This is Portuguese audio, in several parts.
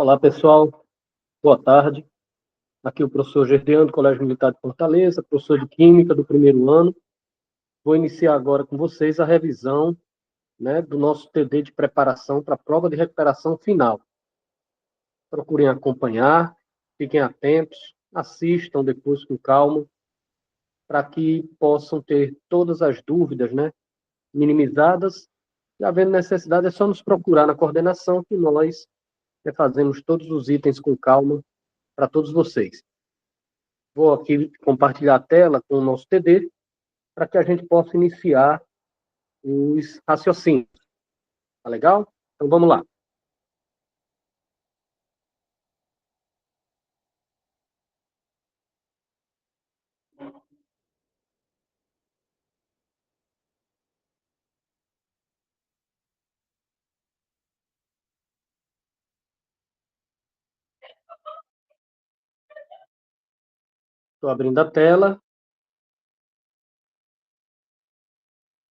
Olá, pessoal. Boa tarde. Aqui é o professor Gerdeano, do Colégio Militar de Fortaleza, professor de Química do primeiro ano. Vou iniciar agora com vocês a revisão, do nosso TD de preparação para a prova de recuperação final. Procurem acompanhar, fiquem atentos, assistam depois com calma, para que possam ter todas as dúvidas, minimizadas. E havendo necessidade, é só nos procurar na coordenação que nós fazemos todos os itens com calma para todos vocês. Vou aqui compartilhar a tela com o nosso TD para que a gente possa iniciar os raciocínios. Tá legal? Então vamos lá. Estou abrindo a tela.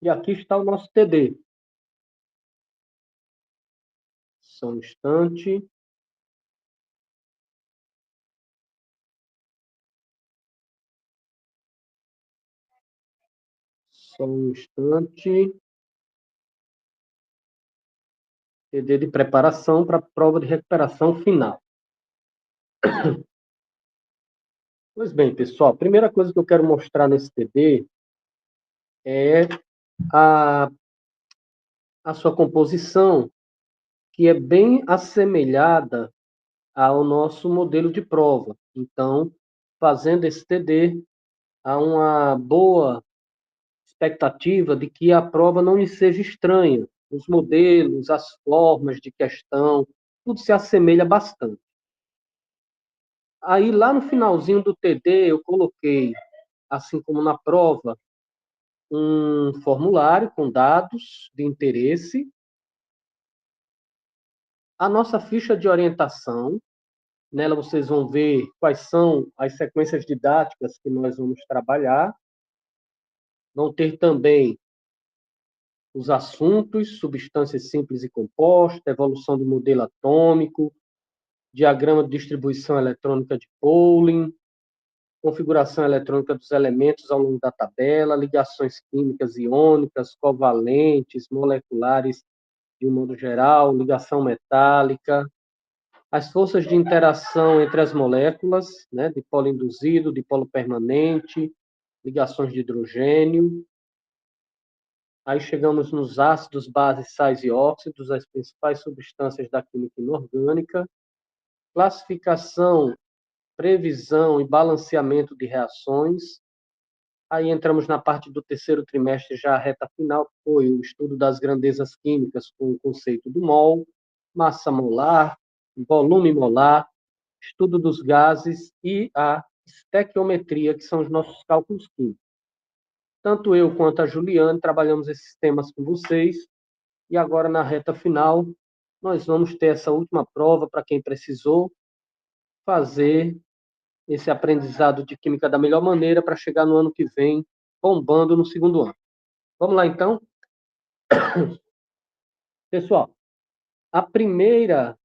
E aqui está o nosso TD. Só um instante. Só um instante. TD de preparação para a prova de recuperação final. Pois bem, pessoal, a primeira coisa que eu quero mostrar nesse TD é a sua composição, que é bem assemelhada ao nosso modelo de prova. Então, fazendo esse TD, há uma boa expectativa de que a prova não lhe seja estranha. Os modelos, as formas de questão, tudo se assemelha bastante. Aí, lá no finalzinho do TD, eu coloquei, assim como na prova, um formulário com dados de interesse, a nossa ficha de orientação. Nela vocês vão ver quais são as sequências didáticas que nós vamos trabalhar. Vão ter também os assuntos, substâncias simples e compostas, evolução do modelo atômico, diagrama de distribuição eletrônica de Pauling, configuração eletrônica dos elementos ao longo da tabela, ligações químicas iônicas, covalentes, moleculares de um modo geral, ligação metálica, as forças de interação entre as moléculas, dipolo induzido, dipolo permanente, ligações de hidrogênio. Aí chegamos nos ácidos, bases, sais e óxidos, as principais substâncias da química inorgânica, classificação, previsão e balanceamento de reações. Aí entramos na parte do terceiro trimestre, já a reta final, que foi o estudo das grandezas químicas com o conceito do mol, massa molar, volume molar, estudo dos gases e a estequiometria, que são os nossos cálculos químicos. Tanto eu quanto a Juliane trabalhamos esses temas com vocês, e agora na reta final nós vamos ter essa última prova para quem precisou fazer esse aprendizado de química da melhor maneira para chegar no ano que vem bombando no segundo ano. Vamos lá, então? Pessoal, a primeira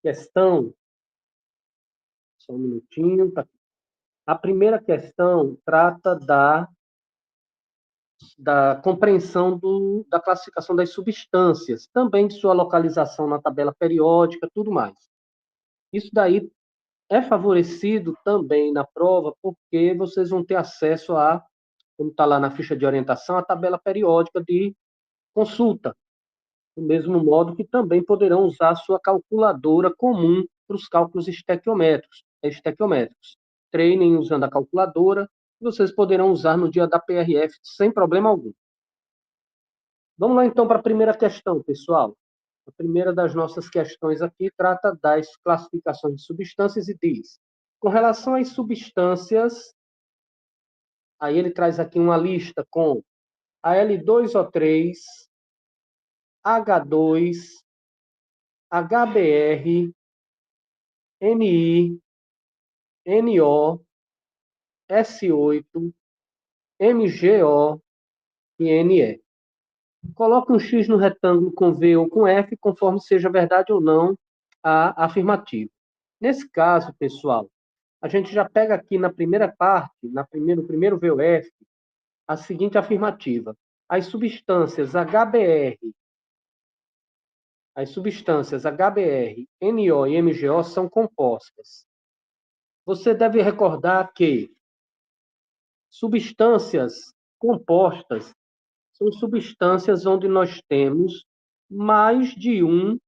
questão, só um minutinho, tá? A primeira questão trata da compreensão da classificação das substâncias, também de sua localização na tabela periódica, tudo mais. Isso daí é favorecido também na prova, porque vocês vão ter acesso a, como está lá na ficha de orientação, a tabela periódica de consulta, do mesmo modo que também poderão usar a sua calculadora comum para os cálculos estequiométricos. Treinem usando a calculadora, e vocês poderão usar no dia da PRF sem problema algum. Vamos lá, então, para a primeira questão, pessoal. A primeira das nossas questões aqui trata das classificações de substâncias e diz: com relação às substâncias, aí ele traz aqui uma lista com Al2O3, H2, HBr, Ni, NO, S8, MgO e Ne. Coloque um X no retângulo com V ou com F, conforme seja verdade ou não a afirmativa. Nesse caso, pessoal, a gente já pega aqui na primeira parte, no primeiro VOF, a seguinte afirmativa. As substâncias HBr, NO e MgO são compostas. Você deve recordar que substâncias compostas são substâncias onde nós temos mais de um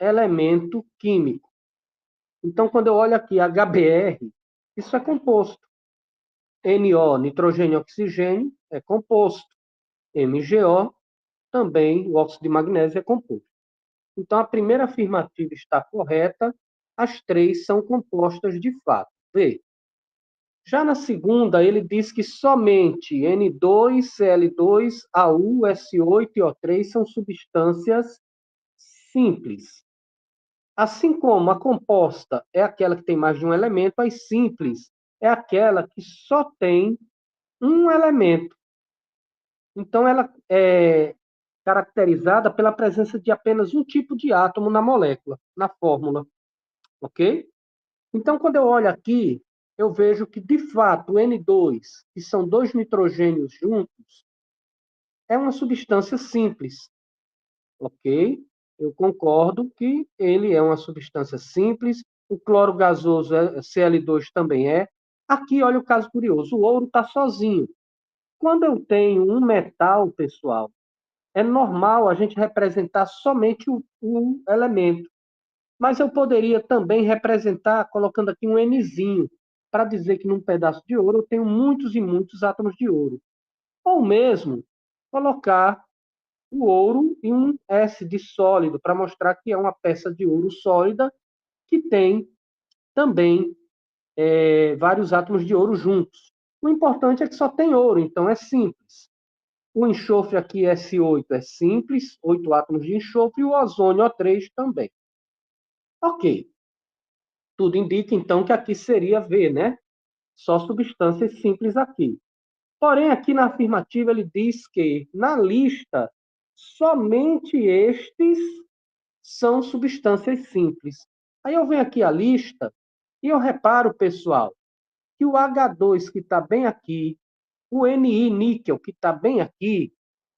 elemento químico. Então, quando eu olho aqui HBr, isso é composto. NO, nitrogênio e oxigênio, é composto. MgO, também, o óxido de magnésio é composto. Então, a primeira afirmativa está correta, as três são compostas de fato. V. Já na segunda, ele diz que somente N2, Cl2, AU, S8 e O3 são substâncias simples. Assim como a composta é aquela que tem mais de um elemento, as simples é aquela que só tem um elemento. Então, ela é caracterizada pela presença de apenas um tipo de átomo na molécula, na fórmula, ok? Então, quando eu olho aqui, eu vejo que, de fato, o N2, que são dois nitrogênios juntos, é uma substância simples, ok? Eu concordo que ele é uma substância simples, o cloro gasoso Cl2 também é. Aqui, olha o caso curioso, o ouro está sozinho. Quando eu tenho um metal, pessoal, é normal a gente representar somente o elemento. Mas eu poderia também representar colocando aqui um Nzinho, para dizer que num pedaço de ouro eu tenho muitos e muitos átomos de ouro. Ou mesmo colocar o ouro em um S de sólido, para mostrar que é uma peça de ouro sólida que tem também vários átomos de ouro juntos. O importante é que só tem ouro, então é simples. O enxofre aqui, S8, é simples, 8 átomos de enxofre, e o ozônio, O3, também. Ok. Tudo indica, então, que aqui seria V, né? Só substâncias simples aqui. Porém, aqui na afirmativa, ele diz que, na lista, somente estes são substâncias simples. Aí eu venho aqui a lista e eu reparo, pessoal, que o H2, que está bem aqui, o Ni, níquel, que está bem aqui,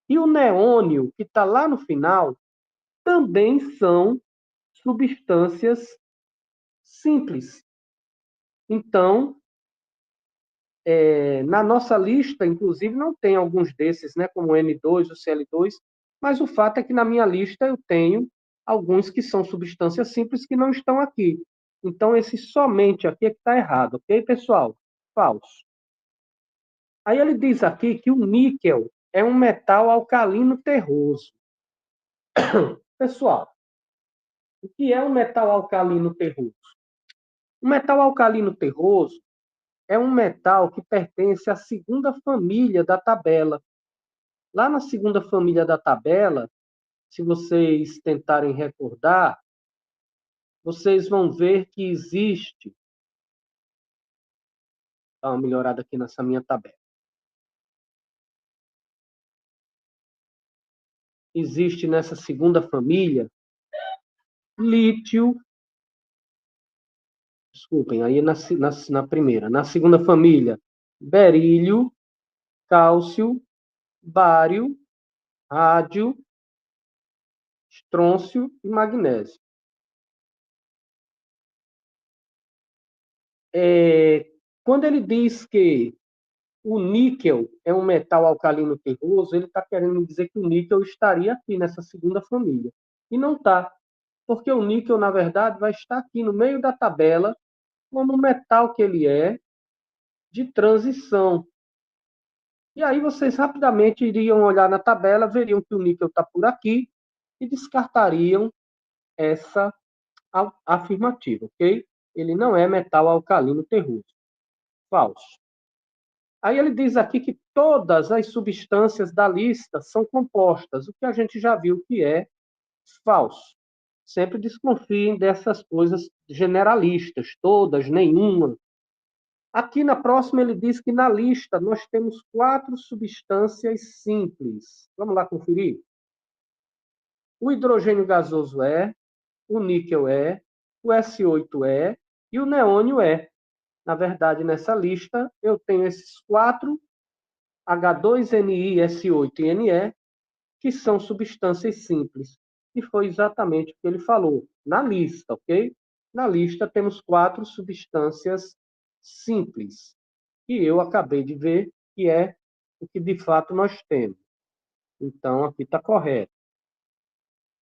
e o neônio, que está lá no final, também são substâncias simples. Então, na nossa lista, inclusive, não tem alguns desses, né, como o N2, o Cl2, mas o fato é que na minha lista eu tenho alguns que são substâncias simples que não estão aqui. Então, esse somente aqui é que está errado, ok, pessoal? Falso. Aí ele diz aqui que o níquel é um metal alcalino terroso. Pessoal, o que é um metal alcalino terroso? O metal alcalino terroso é um metal que pertence à segunda família da tabela. Lá na segunda família da tabela, se vocês tentarem recordar, vocês vão ver que existe. Dá uma melhorada aqui nessa minha tabela. Existe nessa segunda família lítio. Desculpem, aí na primeira. Na segunda família, berílio, cálcio, bário, rádio, estrôncio e magnésio. Quando ele diz que o níquel é um metal alcalino terroso, ele está querendo dizer que o níquel estaria aqui nessa segunda família. E não está, porque o níquel, na verdade, vai estar aqui no meio da tabela, como o metal que ele é, de transição. E aí vocês rapidamente iriam olhar na tabela, veriam que o níquel está por aqui e descartariam essa afirmativa, ok? Ele não é metal alcalino terroso. Falso. Aí ele diz aqui que todas as substâncias da lista são compostas, o que a gente já viu que é falso. Sempre desconfiem dessas coisas generalistas, todas, nenhuma. Aqui na próxima ele diz que na lista nós temos 4 substâncias simples. Vamos lá conferir? O hidrogênio gasoso é, o níquel é, o S8 é e o neônio é. Na verdade, nessa lista eu tenho esses 4, H2Ni, S8 e Ne, que são substâncias simples. E foi exatamente o que ele falou, na lista, ok? Na lista temos 4 substâncias simples. E eu acabei de ver que é o que de fato nós temos. Então, aqui está correto.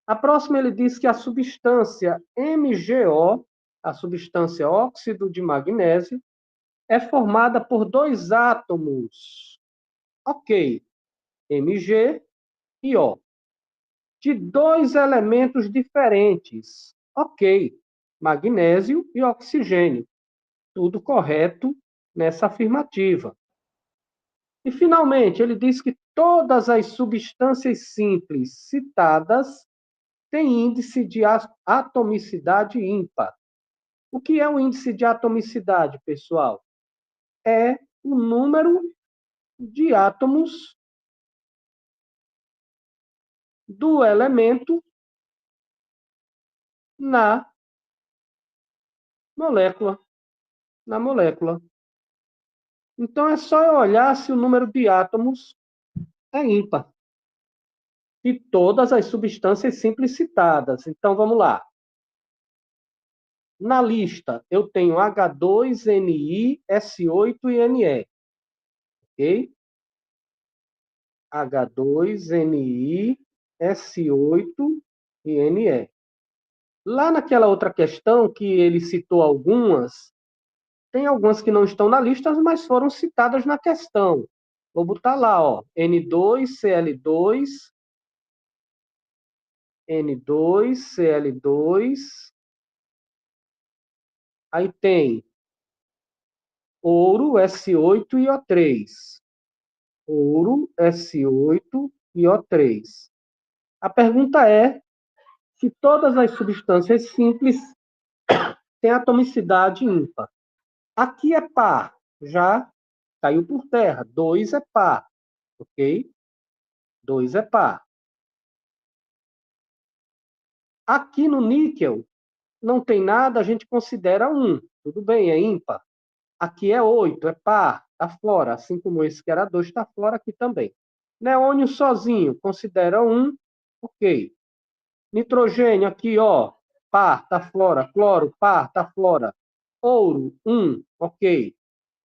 A próxima ele diz que a substância MgO, a substância óxido de magnésio, é formada por 2 átomos. Ok, Mg e O. De 2 elementos diferentes. Ok, magnésio e oxigênio. Tudo correto nessa afirmativa. E, finalmente, ele diz que todas as substâncias simples citadas têm índice de atomicidade ímpar. O que é o índice de atomicidade, pessoal? É o número de átomos do elemento na molécula. Na molécula. Então, é só eu olhar se o número de átomos é ímpar. De todas as substâncias simples citadas. Então, vamos lá. Na lista, eu tenho H2Ni, S8 e Ne. Ok? H2Ni, S8 e Ne. Lá naquela outra questão que ele citou algumas, tem algumas que não estão na lista, mas foram citadas na questão. Vou botar lá, ó, N2, Cl2, N2, Cl2. Aí tem ouro, S8 e O3. Ouro, S8 e O3. A pergunta é se todas as substâncias simples têm atomicidade ímpar. Aqui é par, já caiu por terra. 2 é par, ok? 2 é par. Aqui no níquel, não tem nada, a gente considera 1. Tudo bem, é ímpar. Aqui é 8, é par, está fora. Assim como esse que era 2, está fora aqui também. Neônio sozinho, considera 1, ok. Nitrogênio aqui, ó, par, está fora. Cloro, par, está fora. Ouro, 1, ok.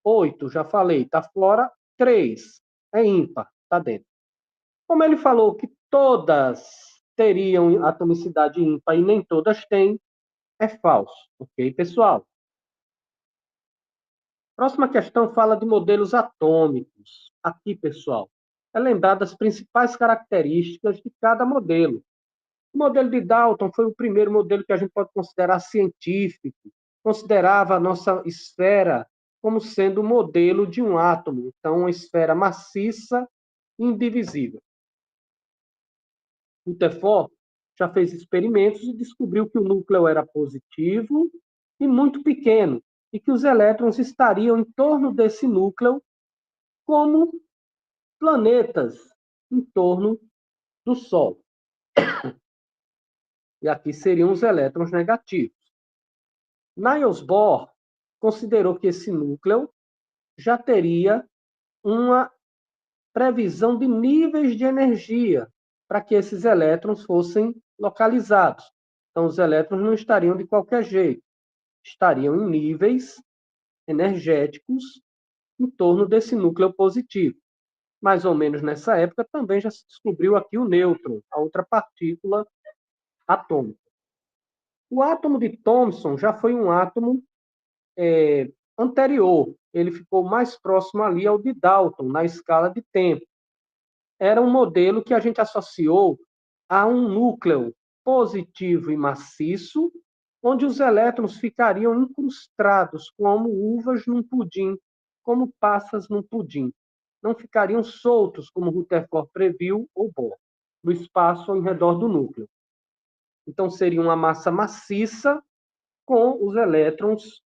8, já falei, está fora. 3, é ímpar, está dentro. Como ele falou que todas teriam atomicidade ímpar e nem todas têm, é falso, ok, pessoal? Próxima questão fala de modelos atômicos. Aqui, pessoal, é lembrar das principais características de cada modelo. O modelo de Dalton foi o primeiro modelo que a gente pode considerar científico, considerava a nossa esfera como sendo o modelo de um átomo, então uma esfera maciça e indivisível. Rutherford já fez experimentos e descobriu que o núcleo era positivo e muito pequeno, e que os elétrons estariam em torno desse núcleo como planetas em torno do Sol. E aqui seriam os elétrons negativos. Niels Bohr considerou que esse núcleo já teria uma previsão de níveis de energia para que esses elétrons fossem localizados. Então, os elétrons não estariam de qualquer jeito, estariam em níveis energéticos em torno desse núcleo positivo. Mais ou menos nessa época também já se descobriu aqui o nêutron, a outra partícula atômica. O átomo de Thomson já foi um átomo anterior, ele ficou mais próximo ali ao de Dalton, na escala de tempo. Era um modelo que a gente associou a um núcleo positivo e maciço, onde os elétrons ficariam incrustados como uvas num pudim, como passas num pudim. Não ficariam soltos, como Rutherford previu ou Bohr, no espaço ao redor do núcleo. Então, seria uma massa maciça com os elétrons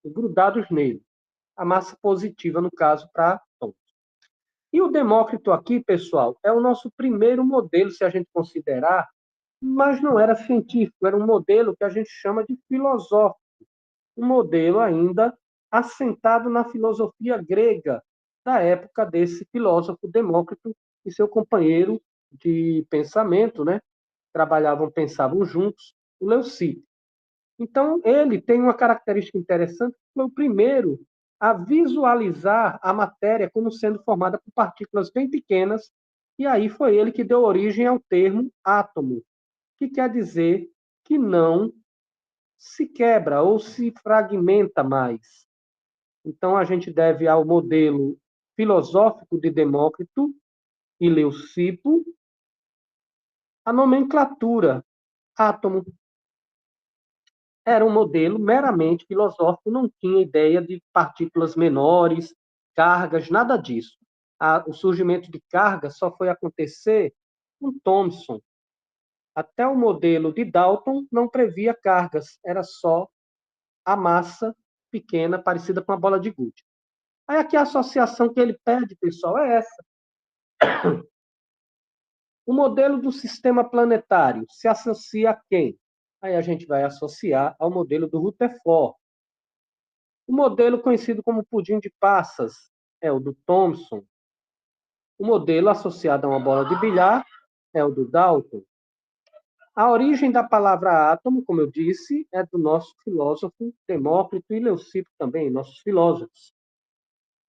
grudados nele. a massa positiva, no caso, para Thomson. E o Demócrito aqui, pessoal, é o nosso primeiro modelo, se a gente considerar, mas não era científico, era um modelo que a gente chama de filosófico, um modelo ainda assentado na filosofia grega, da época desse filósofo Demócrito e seu companheiro de pensamento, né? Pensavam juntos, o Leucipo. Então, ele tem uma característica interessante, que foi o primeiro a visualizar a matéria como sendo formada por partículas bem pequenas, e aí foi ele que deu origem ao termo átomo, que quer dizer que não se quebra ou se fragmenta mais. Então, a gente deve ao modelo filosófico de Demócrito e Leucipo a nomenclatura átomo. Era um modelo meramente filosófico, não tinha ideia de partículas menores, cargas, nada disso. O surgimento de cargas só foi acontecer com Thomson. Até o modelo de Dalton não previa cargas, era só a massa pequena, parecida com uma bola de gude. Aí aqui a associação que ele pede, pessoal, é essa. O modelo do sistema planetário se associa a quem? Aí a gente vai associar ao modelo do Rutherford. O modelo conhecido como pudim de passas é o do Thomson. O modelo associado a uma bola de bilhar é o do Dalton. A origem da palavra átomo, como eu disse, é do nosso filósofo Demócrito e Leucipo também, nossos filósofos.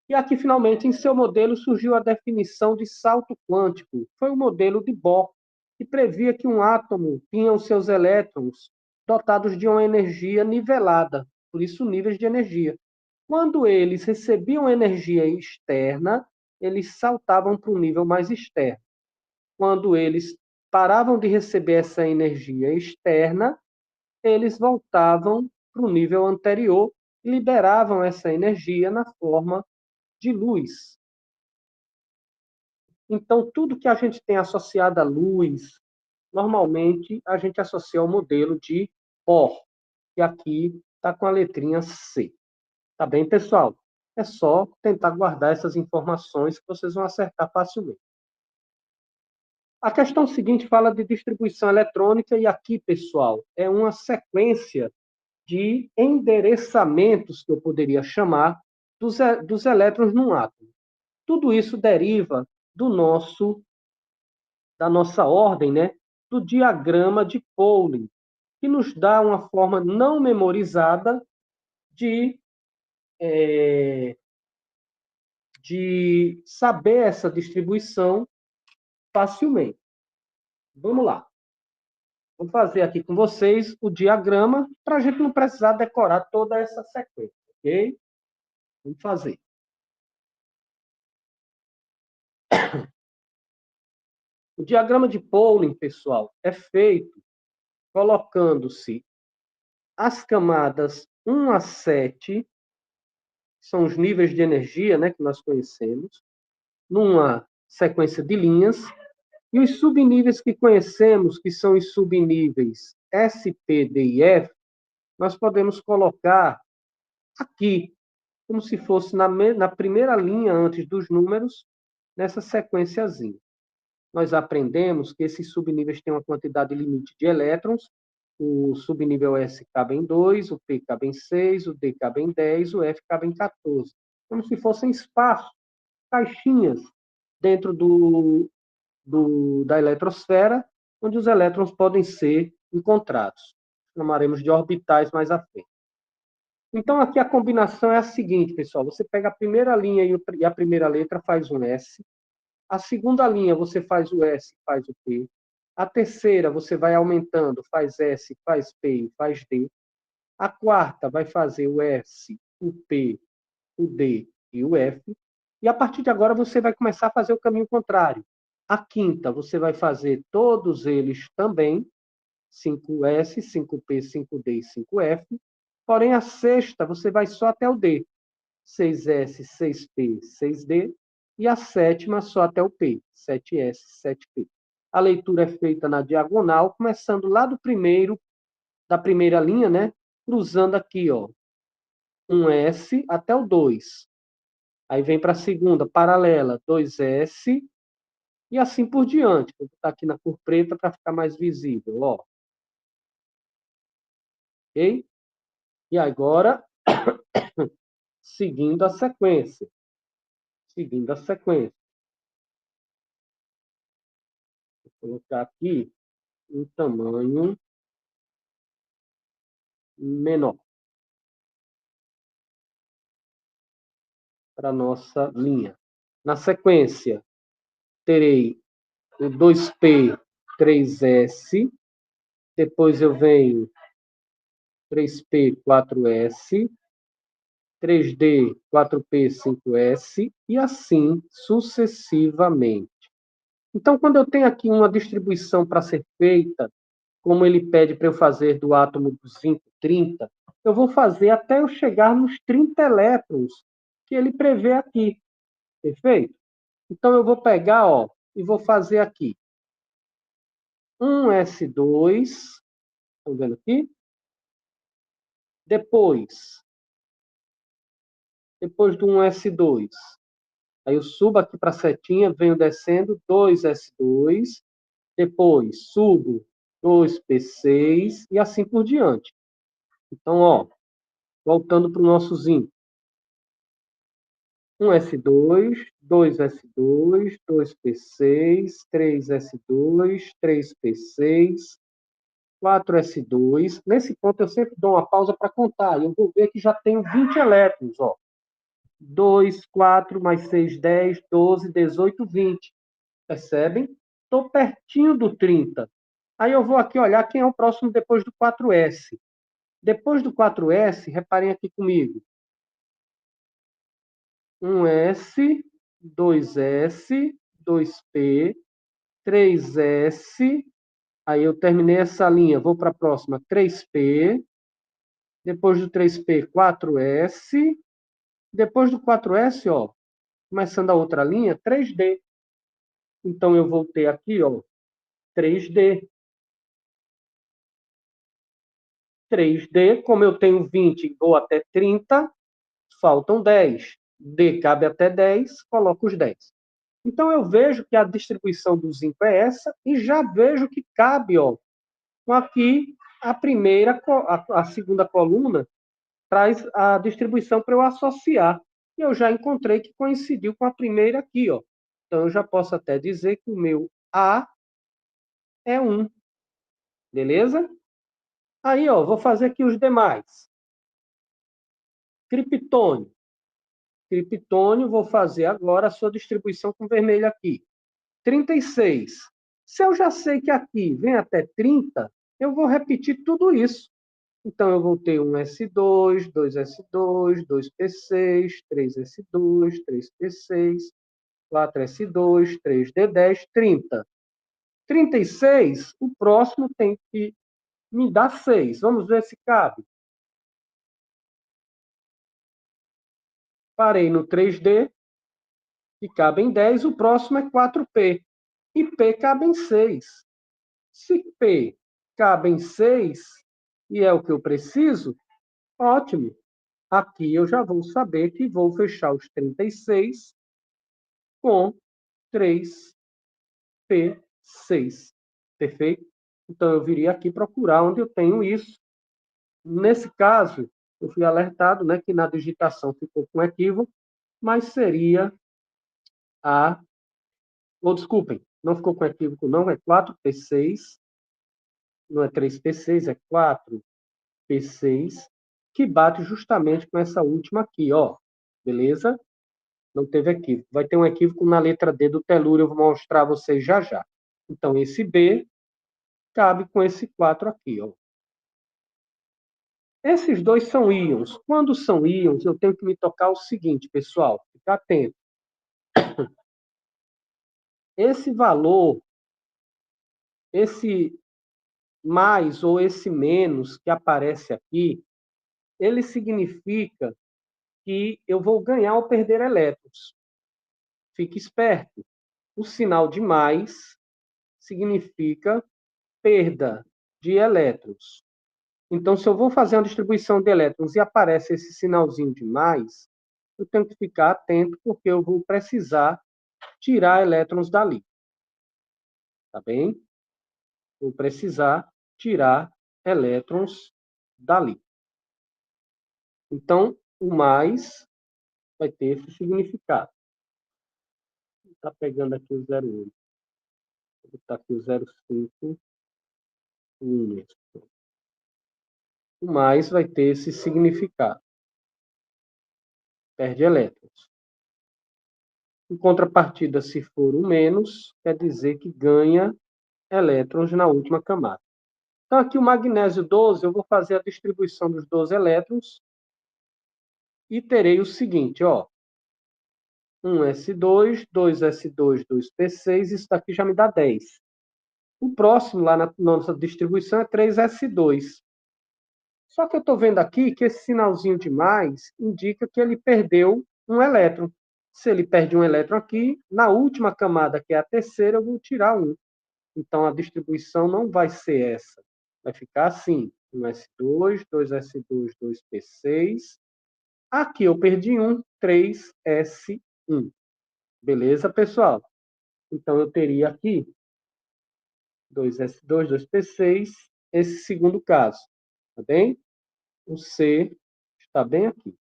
E aqui, finalmente, em seu modelo, surgiu a definição de salto quântico. Foi o modelo de Bohr, que previa que um átomo tinha os seus elétrons dotados de uma energia nivelada, por isso níveis de energia. Quando eles recebiam energia externa, eles saltavam para um nível mais externo. Quando eles paravam de receber essa energia externa, eles voltavam para o nível anterior e liberavam essa energia na forma de luz. Então, tudo que a gente tem associado à luz, normalmente a gente associa ao modelo de Bohr, que aqui está com a letrinha C. Tá bem, pessoal? É só tentar guardar essas informações que vocês vão acertar facilmente. A questão seguinte fala de distribuição eletrônica e aqui, pessoal, é uma sequência de endereçamentos que eu poderia chamar dos elétrons num átomo. Tudo isso deriva da nossa ordem, né, do diagrama de Pauling, que nos dá uma forma não memorizada de saber essa distribuição facilmente. Vamos lá. Vou fazer aqui com vocês o diagrama para a gente não precisar decorar toda essa sequência, ok? Vamos fazer. O diagrama de Pauling, pessoal, é feito colocando-se as camadas 1 a 7, que são os níveis de energia, né, que nós conhecemos, numa sequência de linhas, e os subníveis que conhecemos, que são os subníveis S, P, D e F, nós podemos colocar aqui, como se fosse na primeira linha antes dos números, nessa sequenciazinha. Nós aprendemos que esses subníveis têm uma quantidade limite de elétrons, o subnível S cabe em 2, o P cabe em 6, o D cabe em 10, o F cabe em 14. Como se fossem espaços, caixinhas, dentro da eletrosfera, onde os elétrons podem ser encontrados. Chamaremos de orbitais mais à frente. Então, aqui a combinação é a seguinte, pessoal. Você pega a primeira linha e a primeira letra faz um S. A segunda linha você faz o S, faz o P. A terceira você vai aumentando, faz S, faz P e faz D. A quarta vai fazer o S, o P, o D e o F. E a partir de agora você vai começar a fazer o caminho contrário. A quinta você vai fazer todos eles também, 5S, 5P, 5D e 5F. Porém, a sexta você vai só até o D. 6S, 6P, 6D. E a sétima só até o P. 7S, 7P. A leitura é feita na diagonal, começando lá da primeira linha, né? Cruzando aqui, ó, um S até o 2. Aí vem para a segunda, paralela, 2S, e assim por diante. Vou botar aqui na cor preta para ficar mais visível, ó. Ok? E agora, seguindo a sequência. Seguindo a sequência. Vou colocar aqui um tamanho menor para a nossa linha. Na sequência, terei o 2P, 3S, depois eu venho 3P, 4S, 3D, 4P, 5S, e assim sucessivamente. Então, quando eu tenho aqui uma distribuição para ser feita, como ele pede para eu fazer do átomo do zinco 30, eu vou fazer até eu chegar nos 30 elétrons que ele prevê aqui. Perfeito? Então, eu vou pegar, ó, e vou fazer aqui um S2, estão vendo aqui? Depois do um S2, aí eu subo aqui para a setinha, venho descendo, 2S2, depois subo 2P6 e assim por diante. Então, ó, voltando para o nosso zinco. 1S2, 2S2, 2P6, 3S2, 3P6, 4S2. Nesse ponto, eu sempre dou uma pausa para contar. E eu vou ver que já tenho 20 elétrons, ó. 2, 4, mais 6, 10, 12, 18, 20. Percebem? Estou pertinho do 30. Aí eu vou aqui olhar quem é o próximo depois do 4S. Depois do 4S, reparem aqui comigo. 1S, 2S, 2P, 3S. Aí eu terminei essa linha, vou para a próxima, 3P. Depois do 3P, 4S. Depois do 4S, ó, começando a outra linha, 3D. Então eu voltei aqui, ó, 3D. 3D, como eu tenho 20 e vou até 30, faltam 10. D cabe até 10, coloco os 10. Então, eu vejo que a distribuição do zinco é essa e já vejo que cabe, ó, aqui a primeira, a segunda coluna traz a distribuição para eu associar. E eu já encontrei que coincidiu com a primeira aqui, ó. Então, eu já posso até dizer que o meu A é 1, beleza? Aí, ó, vou fazer aqui os demais. Criptônio. Criptônio, vou fazer agora a sua distribuição com vermelho aqui. 36. Se eu já sei que aqui vem até 30, eu vou repetir tudo isso. Então, eu vou ter um S2, 2S2, 2P6, 3S2, 3P6, 4S2, 3D10, 30. 36, o próximo tem que me dar 6. Vamos ver se cabe. Parei no 3D, que cabe em 10, o próximo é 4P. E P cabe em 6. Se P cabe em 6, e é o que eu preciso, ótimo. Aqui eu já vou saber que vou fechar os 36 com 3P6. Perfeito? Então, eu viria aqui procurar onde eu tenho isso. Nesse caso, eu fui alertado, né, que na digitação ficou com equívoco, mas seria a... Ou, desculpem, não ficou com equívoco, não, é 4P6, não é 3P6, é 4P6, que bate justamente com essa última aqui, ó. Beleza? Não teve equívoco. Vai ter um equívoco na letra D do telúrio, eu vou mostrar a vocês já já. Então, esse B cabe com esse 4 aqui, ó. Esses dois são íons. Quando são íons, eu tenho que me tocar o seguinte, pessoal, fica atento. Esse valor, esse mais ou esse menos que aparece aqui, ele significa que eu vou ganhar ou perder elétrons. Fique esperto. O sinal de mais significa perda de elétrons. Então, se eu vou fazer uma distribuição de elétrons e aparece esse sinalzinho de mais, eu tenho que ficar atento, porque eu vou precisar tirar elétrons dali. Tá bem? Vou precisar tirar elétrons dali. Então, o mais vai ter esse significado. Está pegando aqui o 0,8. Vou botar aqui o 0,5. O mais vai ter esse significado. Perde elétrons. Em contrapartida, se for o menos, quer dizer que ganha elétrons na última camada. Então, aqui o magnésio 12, eu vou fazer a distribuição dos 12 elétrons e terei o seguinte, ó. 1s2, 2s2, 2p6, isso daqui já me dá 10. O próximo, lá na nossa distribuição, é 3s2. Só que eu estou vendo aqui que esse sinalzinho de mais indica que ele perdeu um elétron. Se ele perde um elétron aqui, na última camada, que é a terceira, eu vou tirar um. Então, a distribuição não vai ser essa. Vai ficar assim, 1s2, 2s2, 2p6. Aqui eu perdi um, 3s1. Beleza, pessoal? Então, eu teria aqui 2s2, 2p6, esse segundo caso. Tá bem? O C está bem aqui.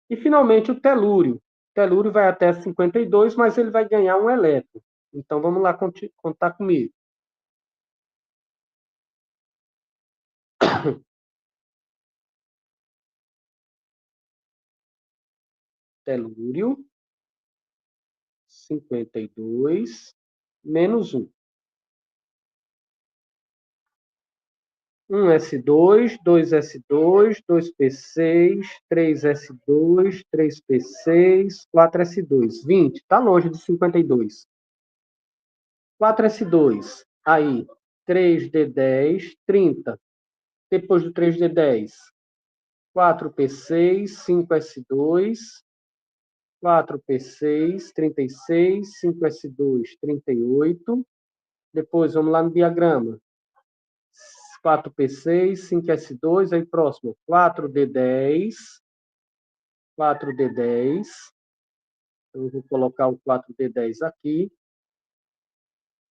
E, finalmente, o telúrio. O telúrio vai até 52, mas ele vai ganhar um elétron. Então, vamos lá contar comigo. Telúrio, 52, menos 1. 1s2, 2s2, 2p6, 3s2, 3p6, 4s2. 20. Está longe de 52. 4s2. Aí, 3d10, 30. Depois do 3d10, 4p6, 5s2, 4p6, 36, 5s2, 38. Depois, vamos lá no diagrama. 4p6, 5s2, aí próximo, 4d10, 4d10. Então, eu vou colocar o 4d10 aqui.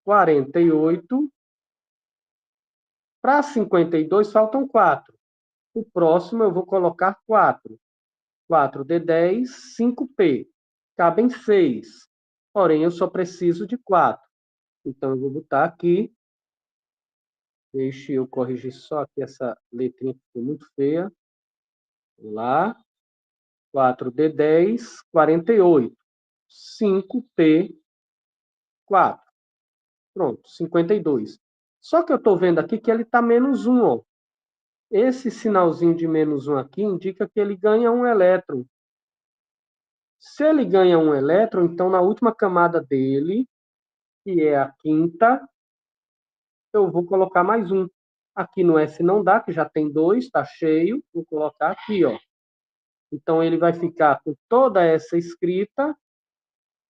48. Para 52, faltam 4. O próximo eu vou colocar 4. 4d10, 5p. Cabem 6. Porém, eu só preciso de 4. Então, eu vou botar aqui. Deixa eu corrigir só aqui essa letrinha que ficou muito feia. Vamos lá. 4d10, 48. 5p4. Pronto, 52. Só que eu estou vendo aqui que ele está menos 1. Ó. Esse sinalzinho de menos 1 aqui indica que ele ganha um elétron. Se ele ganha um elétron, então na última camada dele, que é a quinta, eu vou colocar mais um. Aqui no S não dá, que já tem 2, está cheio. Vou colocar aqui, ó. Então, ele vai ficar com toda essa escrita,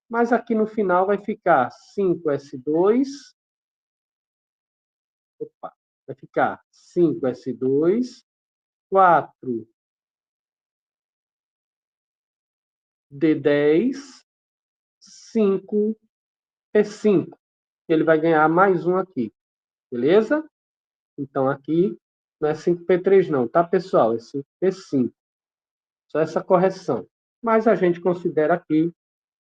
mas aqui no final vai ficar 5s2. Opa, vai ficar 5s2, 4d10, 5p5. Ele vai ganhar mais um aqui, beleza? Então, aqui não é 5p3 não, tá, pessoal? É 5p5. Só essa correção. Mas a gente considera aqui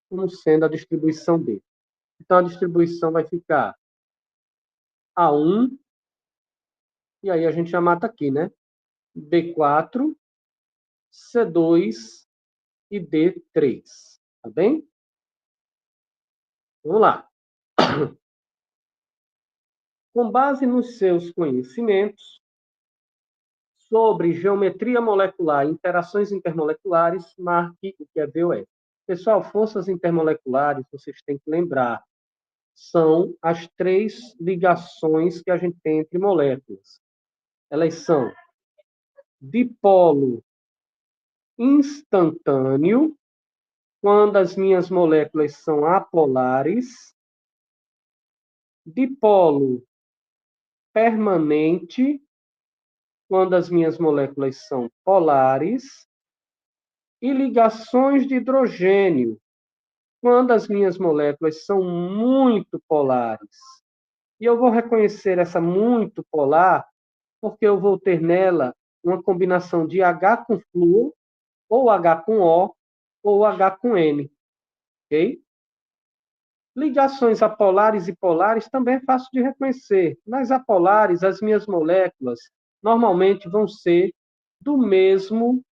como sendo a distribuição dele. Então, a distribuição vai ficar A1, e aí a gente já mata aqui, né? B4, C2 e D3. Tá bem? Vamos lá. Com base nos seus conhecimentos sobre geometria molecular e interações intermoleculares, marque o que é VOF. Pessoal, forças intermoleculares, vocês têm que lembrar, são as 3 ligações que a gente tem entre moléculas. Elas são dipolo instantâneo, quando as minhas moléculas são apolares, dipolo permanente, quando as minhas moléculas são polares, e ligações de hidrogênio, quando as minhas moléculas são muito polares. E eu vou reconhecer essa muito polar porque eu vou ter nela uma combinação de H com flúor, ou H com O, ou H com N. Ok? Ligações apolares e polares também é fácil de reconhecer. Nas apolares, as minhas moléculas normalmente vão ser do mesmo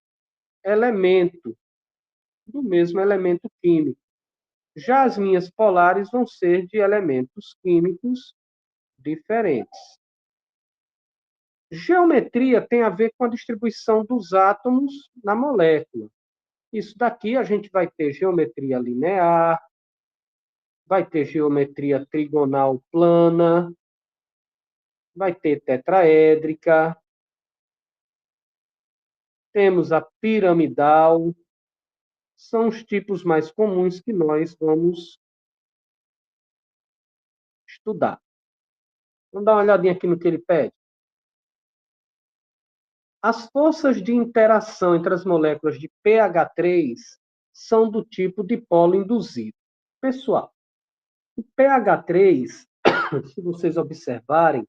elemento, do mesmo elemento químico. Já as minhas polares vão ser de elementos químicos diferentes. Geometria tem a ver com a distribuição dos átomos na molécula. Isso daqui a gente vai ter geometria linear, vai ter geometria trigonal plana, vai ter tetraédrica, temos a piramidal, são os tipos mais comuns que nós vamos estudar. Vamos dar uma olhadinha aqui no que ele pede. As forças de interação entre as moléculas de pH3 são do tipo dipolo induzido. Pessoal, o pH3, se vocês observarem,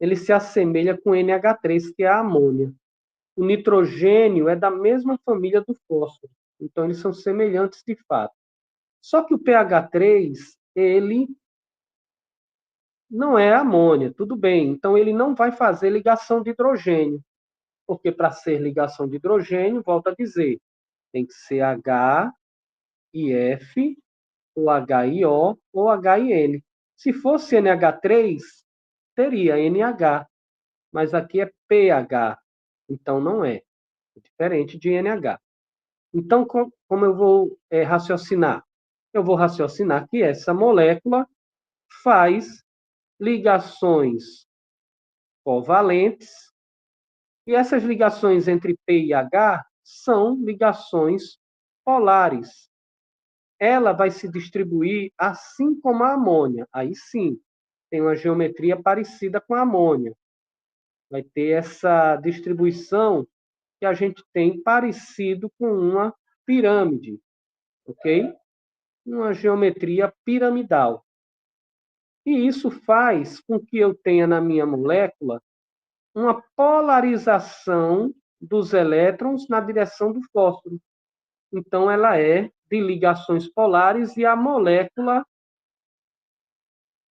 ele se assemelha com NH3, que é a amônia. O nitrogênio é da mesma família do fósforo, então eles são semelhantes de fato. Só que o pH3, ele não é amônia, tudo bem, então ele não vai fazer ligação de hidrogênio, porque para ser ligação de hidrogênio, volto a dizer, tem que ser H e F, ou HIO, ou HIN. Se fosse NH3, teria NH, mas aqui é pH, então não é. É diferente de NH. Então, como eu vou raciocinar? Eu vou raciocinar que essa molécula faz ligações covalentes, e essas ligações entre P e H são ligações polares. Ela vai se distribuir assim como a amônia. Aí sim, tem uma geometria parecida com a amônia. Vai ter essa distribuição que a gente tem parecido com uma pirâmide, ok? Uma geometria piramidal. E isso faz com que eu tenha na minha molécula uma polarização dos elétrons na direção do fósforo. Então, ela é de ligações polares e a molécula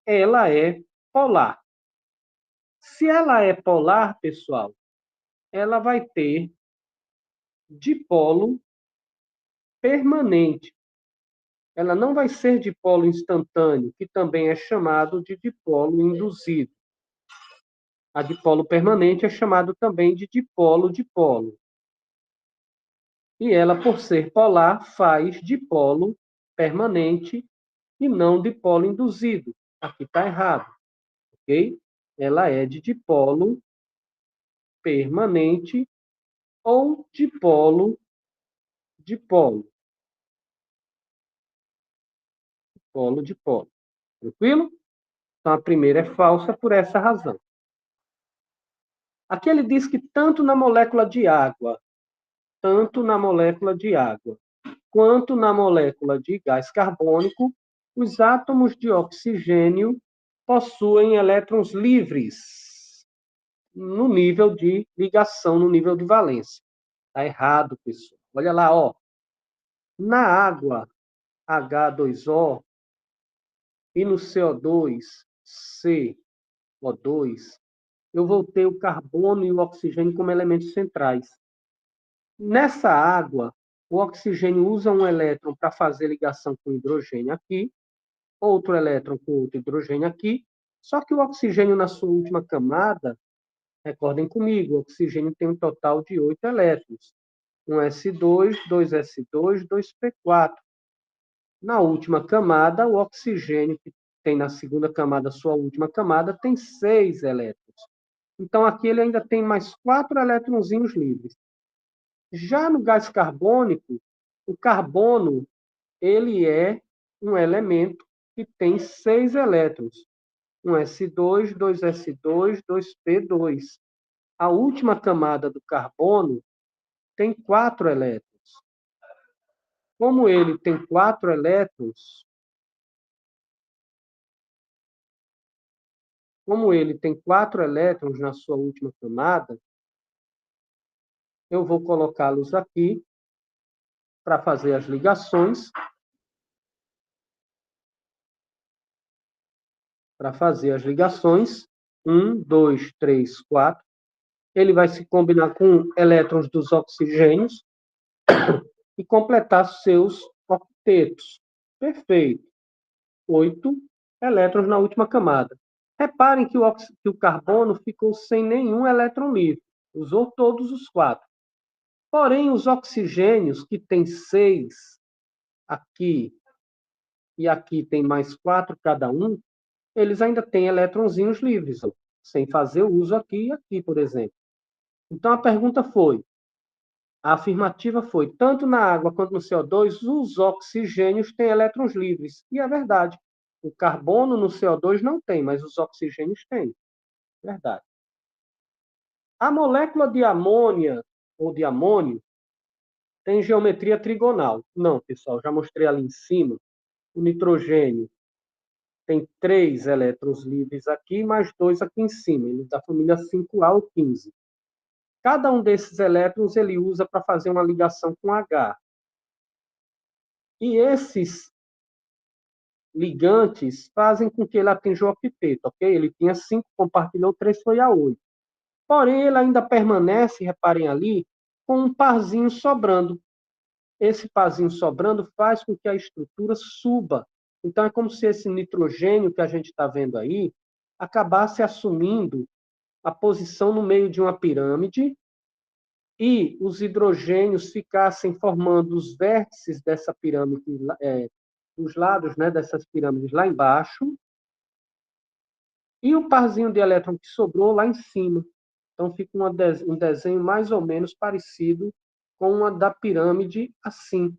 ela é polar. Se ela é polar, pessoal, ela vai ter dipolo permanente. Ela não vai ser dipolo instantâneo, que também é chamado de dipolo induzido. A dipolo permanente é chamado também de dipolo-dipolo. E ela, por ser polar, faz dipolo permanente e não dipolo induzido. Aqui está errado, ok? Ela é de dipolo permanente ou dipolo-dipolo. Polo-dipolo. Tranquilo? Então, a primeira é falsa por essa razão. Aqui ele diz que tanto na molécula de água, quanto na molécula de gás carbônico, os átomos de oxigênio possuem elétrons livres no nível de ligação, no nível de valência. Está errado, pessoal. Olha lá, ó. Na água, H2O, e no CO2, CO2, eu vou ter o carbono e o oxigênio como elementos centrais. Nessa água, o oxigênio usa um elétron para fazer ligação com o hidrogênio aqui, outro elétron com outro hidrogênio aqui, só que o oxigênio na sua última camada, recordem comigo, o oxigênio tem um total de 8 elétrons. Um S2, dois S2, dois P4. Na última camada, o oxigênio, que tem na segunda camada, sua última camada, tem 6 elétrons. Então, aqui ele ainda tem mais 4 elétronzinhos livres. Já no gás carbônico, o carbono ele é um elemento que tem 6 elétrons. Um S2, dois S2, dois P2. a última camada do carbono tem 4 elétrons. Como ele tem 4 elétrons, na sua última camada, eu vou colocá-los aqui para fazer as ligações. Para fazer as ligações, 1, 2, 3, 4. Ele vai se combinar com elétrons dos oxigênios e completar seus octetos. Perfeito. 8 elétrons na última camada. Reparem que o carbono ficou sem nenhum elétron livre. Usou todos os 4. Porém, os oxigênios, que tem 6 aqui e aqui tem mais 4 cada um, eles ainda têm elétronzinhos livres, sem fazer o uso aqui e aqui, por exemplo. Então, a afirmativa foi, tanto na água quanto no CO2, os oxigênios têm elétrons livres. E é verdade. O carbono no CO2 não tem, mas os oxigênios têm. Verdade. A molécula de amônia ou de amônio tem geometria trigonal. Não, pessoal, já mostrei ali em cima. O nitrogênio tem 3 elétrons livres aqui, mais 2 aqui em cima. Ele é da família 5A ou 15. Cada um desses elétrons ele usa para fazer uma ligação com H. E esses ligantes fazem com que ele atinja o octeto, ok? Ele tinha 5, compartilhou 3, foi a 8. Porém, ele ainda permanece, reparem ali, com um parzinho sobrando. Esse parzinho sobrando faz com que a estrutura suba. Então, é como se esse nitrogênio que a gente está vendo aí acabasse assumindo a posição no meio de uma pirâmide e os hidrogênios ficassem formando os vértices dessa pirâmide, os lados, né, dessas pirâmides lá embaixo, e o parzinho de elétron que sobrou lá em cima. Então, fica um desenho mais ou menos parecido com uma da pirâmide assim.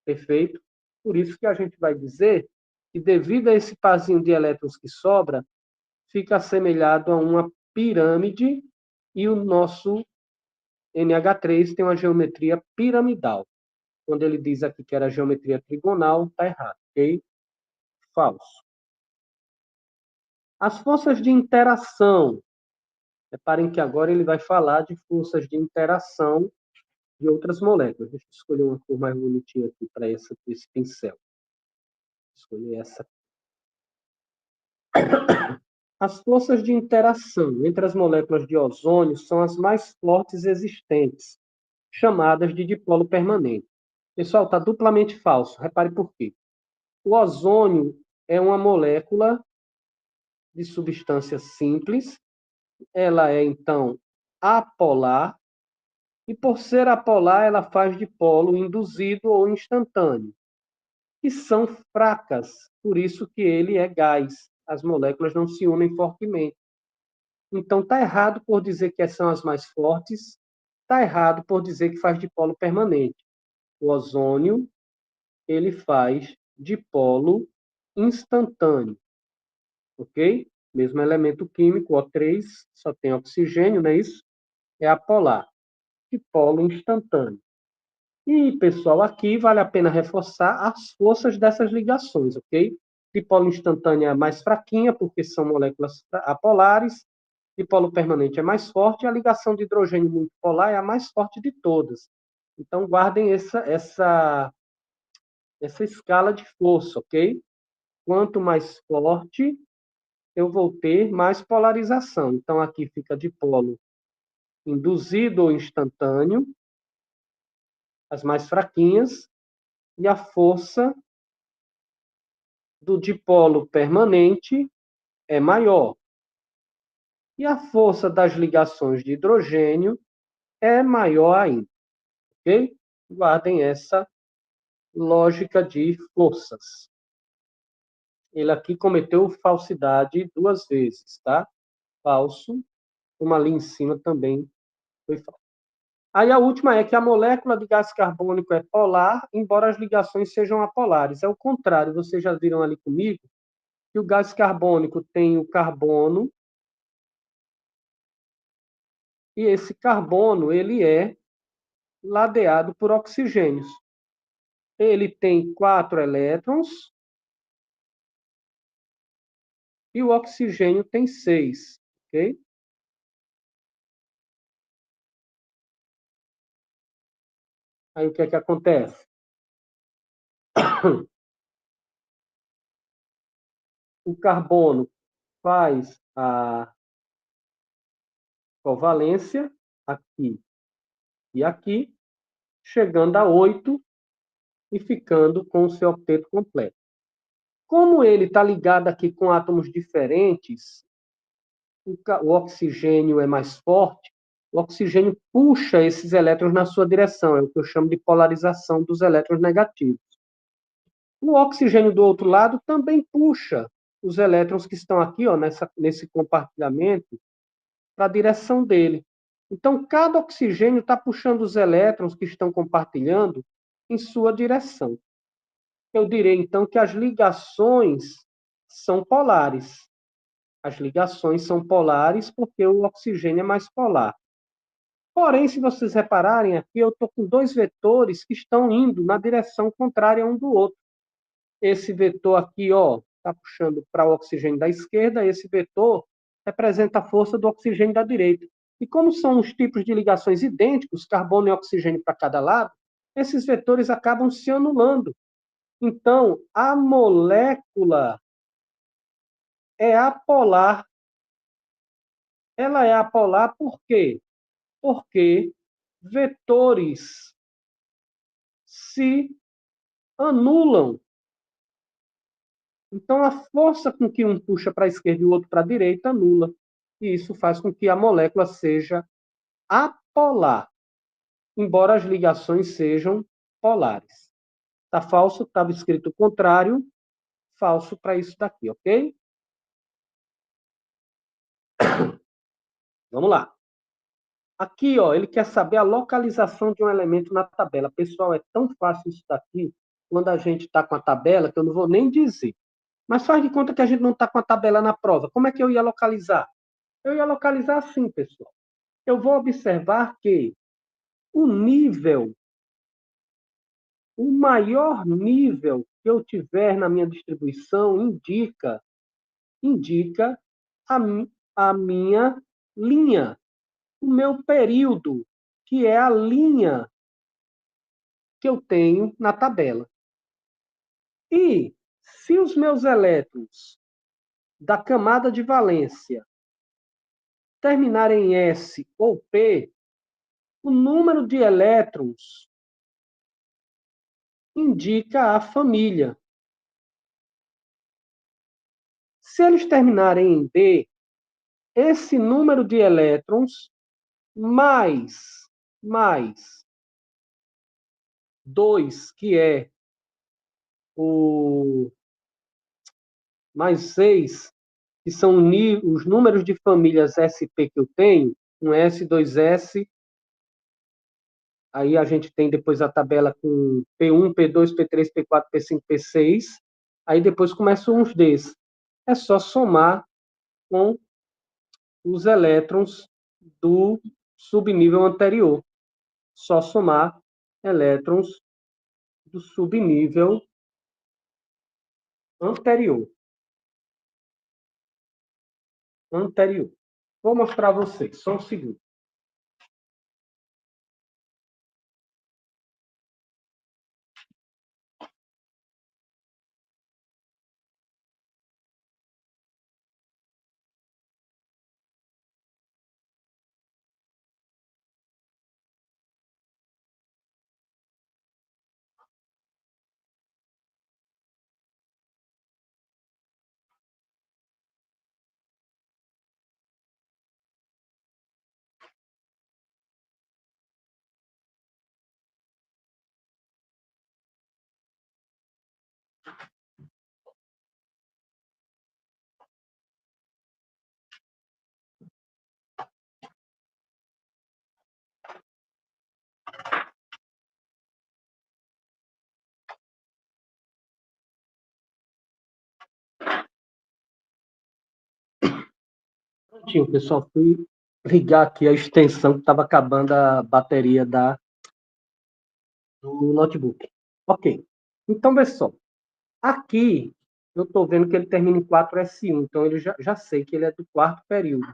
Perfeito? Por isso que a gente vai dizer que, devido a esse parzinho de elétrons que sobra, fica assemelhado a uma pirâmide e o nosso NH3 tem uma geometria piramidal. Quando ele diz aqui que era geometria trigonal, está errado, ok? Falso. As forças de interação. Reparem que agora ele vai falar de forças de interação de outras moléculas. Deixa eu escolher uma cor mais bonitinha aqui para esse pincel. Escolher essa. As forças de interação entre as moléculas de ozônio são as mais fortes existentes, chamadas de dipolo permanente. Pessoal, está duplamente falso. Repare por quê. O ozônio é uma molécula de substância simples. Ela é, então, apolar. E, por ser apolar, ela faz dipolo induzido ou instantâneo. E são fracas. Por isso que ele é gás. As moléculas não se unem fortemente. Então, está errado por dizer que são as mais fortes. Está errado por dizer que faz dipolo permanente. O ozônio, ele faz dipolo instantâneo. Ok? Mesmo elemento químico, O3, só tem oxigênio, não é isso? É apolar. Dipolo instantâneo. E, pessoal, aqui vale a pena reforçar as forças dessas ligações, ok? Dipolo instantâneo é mais fraquinha, porque são moléculas apolares. Dipolo permanente é mais forte. E a ligação de hidrogênio multipolar é a mais forte de todas. Então, guardem essa escala de força, ok? Quanto mais forte, eu vou ter mais polarização. Então, aqui fica dipolo induzido ou instantâneo, as mais fraquinhas, e a força do dipolo permanente é maior. E a força das ligações de hidrogênio é maior ainda. Ok? Guardem essa lógica de forças. Ele aqui cometeu falsidade 2 vezes, tá? Falso, como ali em cima também foi falso. Aí a última é que a molécula de gás carbônico é polar, embora as ligações sejam apolares. É o contrário, vocês já viram ali comigo que o gás carbônico tem o carbono E esse carbono, ele é ladeado por oxigênios. Ele tem 4 elétrons e o oxigênio tem 6, ok? Aí o que é que acontece? O carbono faz a covalência aqui e aqui, chegando a 8 e ficando com o seu octeto completo. Como ele está ligado aqui com átomos diferentes, o oxigênio é mais forte, o oxigênio puxa esses elétrons na sua direção, é o que eu chamo de polarização dos elétrons negativos. O oxigênio do outro lado também puxa os elétrons que estão aqui, ó, nesse compartilhamento, para a direção dele. Então, cada oxigênio está puxando os elétrons que estão compartilhando em sua direção. Eu direi, então, que as ligações são polares. As ligações são polares porque o oxigênio é mais polar. Porém, se vocês repararem aqui, eu estou com 2 vetores que estão indo na direção contrária um do outro. Esse vetor aqui, ó, está puxando para o oxigênio da esquerda, esse vetor representa a força do oxigênio da direita. E como são os tipos de ligações idênticos, carbono e oxigênio para cada lado, esses vetores acabam se anulando. Então, a molécula é apolar. Ela é apolar por quê? Porque vetores se anulam. Então, a força com que um puxa para a esquerda e o outro para a direita anula. E isso faz com que a molécula seja apolar, embora as ligações sejam polares. Está falso, estava escrito o contrário, falso para isso daqui, ok? Vamos lá. Aqui, ó, ele quer saber a localização de um elemento na tabela. Pessoal, é tão fácil isso daqui, quando a gente está com a tabela, que eu não vou nem dizer. Mas faz de conta que a gente não está com a tabela na prova. Como é que eu ia localizar? Eu ia localizar assim, pessoal. Eu vou observar que o nível, o maior nível que eu tiver na minha distribuição indica a, a minha linha, o meu período, que é a linha que eu tenho na tabela. E se os meus elétrons da camada de valência terminarem em S ou P, o número de elétrons indica a família. Se eles terminarem em D, esse número de elétrons mais 2, que é o mais 6, que são os números de famílias SP que eu tenho, um S, 2S, aí a gente tem depois a tabela com P1, P2, P3, P4, P5, P6, aí depois começam uns Ds. É só somar com os elétrons do subnível anterior. Só somar elétrons do subnível anterior. Anterior. Vou mostrar a vocês, só um segundo. Prontinho, pessoal, fui ligar aqui a extensão que estava acabando a bateria do notebook. Ok. Então, vê só. Aqui, eu estou vendo que ele termina em 4S1, então ele já sei que ele é do quarto período.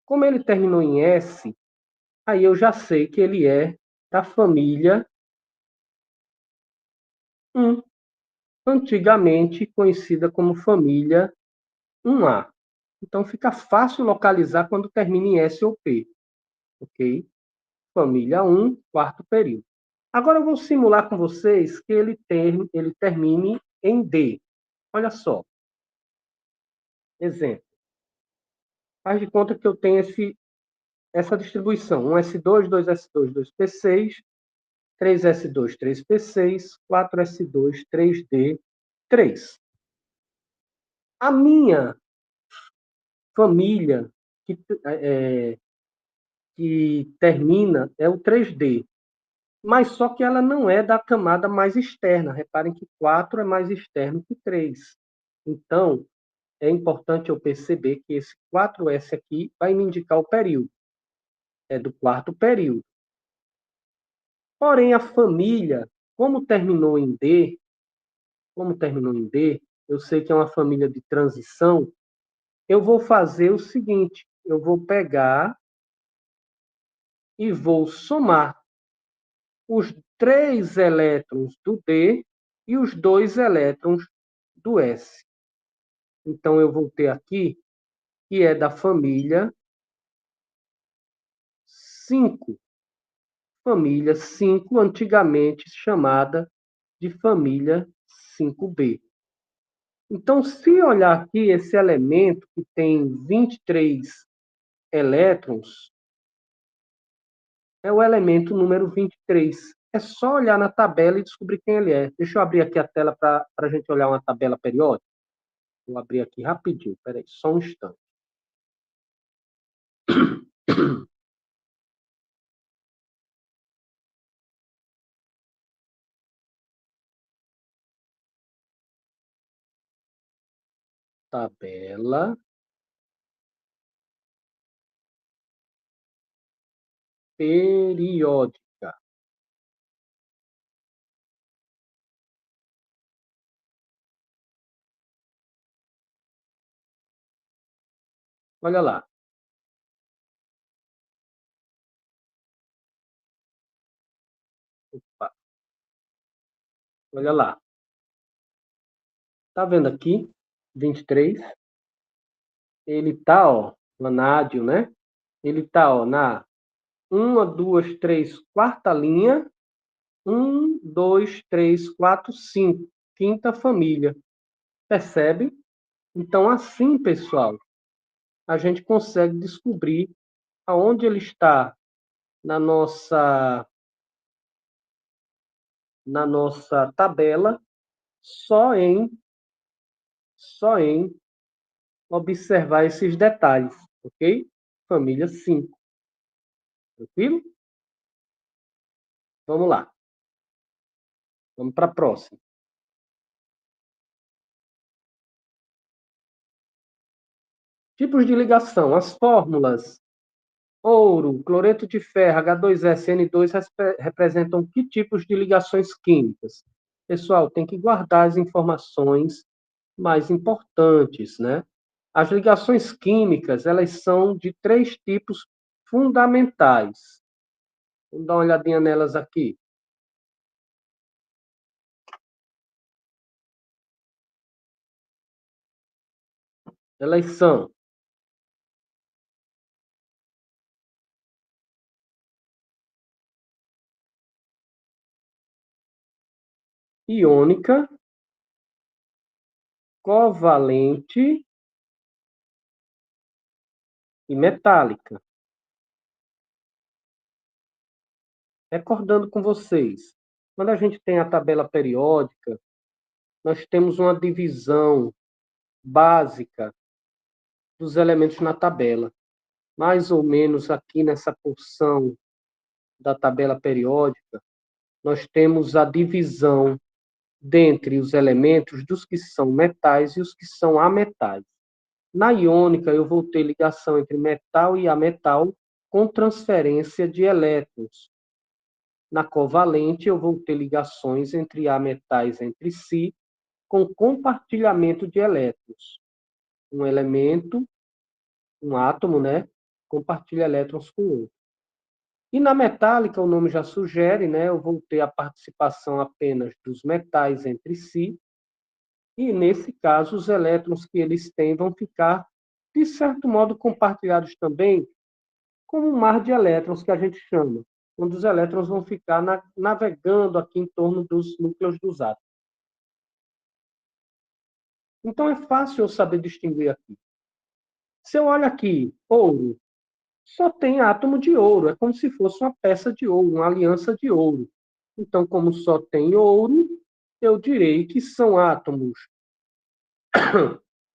Como ele terminou em S, aí eu já sei que ele é da família 1, antigamente conhecida como família 1A. Então fica fácil localizar quando termina em S ou P, ok? Família 1, quarto período. Agora eu vou simular com vocês que ele termine em D. Olha só, exemplo. Faz de conta que eu tenho essa distribuição. 1S2, 2S2, 2P6, 3S2, 3P6, 4S2, 3D, 3. A minha família é, que termina é o 3D, mas só que ela não é da camada mais externa. Reparem que 4 é mais externo que 3. Então, é importante eu perceber que esse 4S aqui vai me indicar o período. É do quarto período. Porém, a família, como terminou em D, eu sei que é uma família de transição, eu vou fazer o seguinte, eu vou pegar e vou somar os 3 elétrons do D e os 2 elétrons do S. Então, eu vou ter aqui, que é da família 5. Família 5, antigamente chamada de família 5B. Então, se olhar aqui, esse elemento que tem 23 elétrons, é o elemento número 23. É só olhar na tabela e descobrir quem ele é. Deixa eu abrir aqui a tela para a gente olhar uma tabela periódica. Vou abrir aqui rapidinho, peraí, só um instante. Tabela periódica. Olha lá. Opa, olha lá. Tá vendo aqui? 23. Ele tá, ó, vanádio, né? Ele tá, ó, na 1, 2, 3, quarta linha. 1, 2, 3, 4, 5. Quinta família. Percebe? Então, assim, pessoal, a gente consegue descobrir aonde ele está na nossa tabela só em observar esses detalhes, ok? Família 5. Tranquilo? Vamos lá. Vamos para a próxima. Tipos de ligação. As fórmulas ouro, cloreto de ferro, H2SN2 representam que tipos de ligações químicas? Pessoal, tem que guardar as informações mais importantes, né? As ligações químicas, elas são de 3 tipos fundamentais. Vamos dar uma olhadinha nelas aqui. Elas são iônica, covalente e metálica. Recordando com vocês, quando a gente tem a tabela periódica, nós temos uma divisão básica dos elementos na tabela. Mais ou menos aqui nessa porção da tabela periódica, nós temos a divisão dentre os elementos dos que são metais e os que são ametais. Na iônica, eu vou ter ligação entre metal e ametal com transferência de elétrons. Na covalente, eu vou ter ligações entre ametais entre si com compartilhamento de elétrons. Um elemento, um átomo, né, compartilha elétrons com o outro. E na metálica, o nome já sugere, né, eu vou ter a participação apenas dos metais entre si, e nesse caso, os elétrons que eles têm vão ficar, de certo modo, compartilhados também, como um mar de elétrons que a gente chama, onde os elétrons vão ficar navegando aqui em torno dos núcleos dos átomos. Então, é fácil eu saber distinguir aqui. Se eu olho aqui, ouro, só tem átomo de ouro, é como se fosse uma peça de ouro, uma aliança de ouro. Então, como só tem ouro, eu direi que são átomos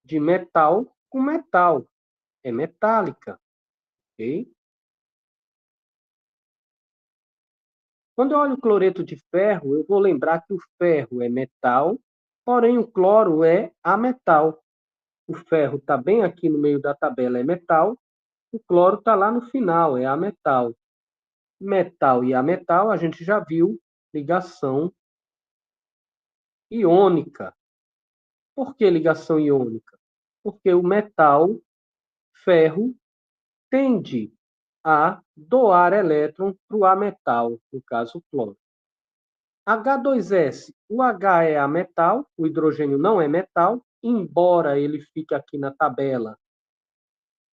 de metal com metal. É metálica, ok? Quando eu olho o cloreto de ferro, eu vou lembrar que o ferro é metal, porém o cloro é ametal. O ferro está bem aqui no meio da tabela, é metal. O cloro está lá no final, é ametal. Metal e ametal, a gente já viu ligação iônica. Por que ligação iônica? Porque o metal, ferro, tende a doar elétron para o ametal, no caso, o cloro. H2S, o H é ametal, o hidrogênio não é metal, embora ele fique aqui na tabela.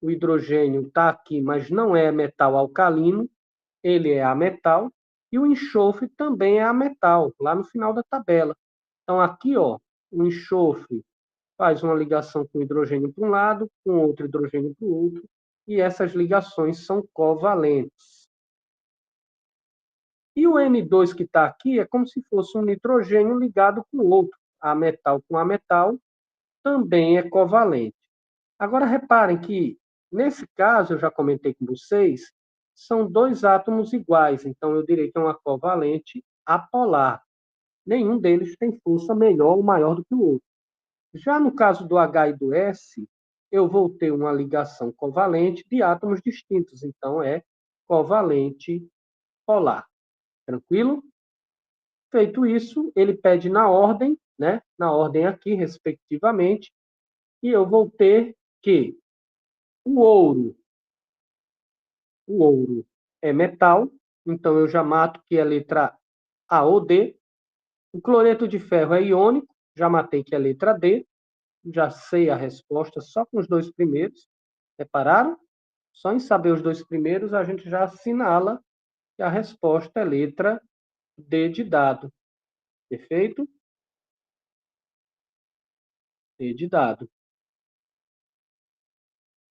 O hidrogênio está aqui, mas não é metal alcalino, ele é ametal, e o enxofre também é ametal, lá no final da tabela. Então, aqui, ó, o enxofre faz uma ligação com o hidrogênio para um lado, com outro hidrogênio para o outro, e essas ligações são covalentes. E o N2 que está aqui é como se fosse um nitrogênio ligado com o outro. A metal com a metal também é covalente. Agora, reparem que, nesse caso, eu já comentei com vocês, são dois átomos iguais, então eu direi que é uma covalente apolar. Nenhum deles tem força melhor ou maior do que o outro. Já no caso do H e do S, eu vou ter uma ligação covalente de átomos distintos, então é covalente polar. Tranquilo? Feito isso, ele pede na ordem, né? Na ordem aqui, respectivamente, e eu vou ter que o ouro, o ouro é metal, então eu já mato que é a letra A ou D. O cloreto de ferro é iônico, já matei que é a letra D. Já sei a resposta só com os dois primeiros. Repararam? Só em saber os dois primeiros, a gente já assinala que a resposta é letra D de dado. Perfeito? D de dado.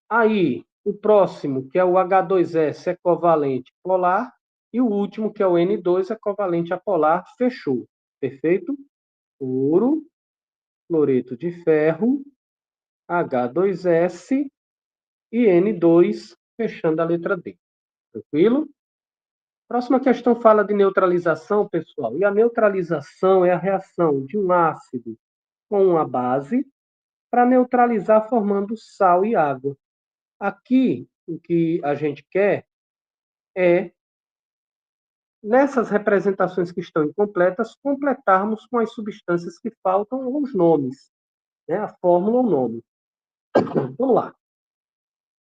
Aí, o próximo, que é o H2S, é covalente polar. E o último, que é o N2, é covalente apolar. Fechou. Perfeito? Ouro, cloreto de ferro, H2S e N2, fechando a letra D. Tranquilo? Próxima questão fala de neutralização, pessoal. E a neutralização é a reação de um ácido com uma base para neutralizar formando sal e água. Aqui, o que a gente quer é, nessas representações que estão incompletas, completarmos com as substâncias que faltam ou os nomes, né? A fórmula ou o nome. Vamos lá.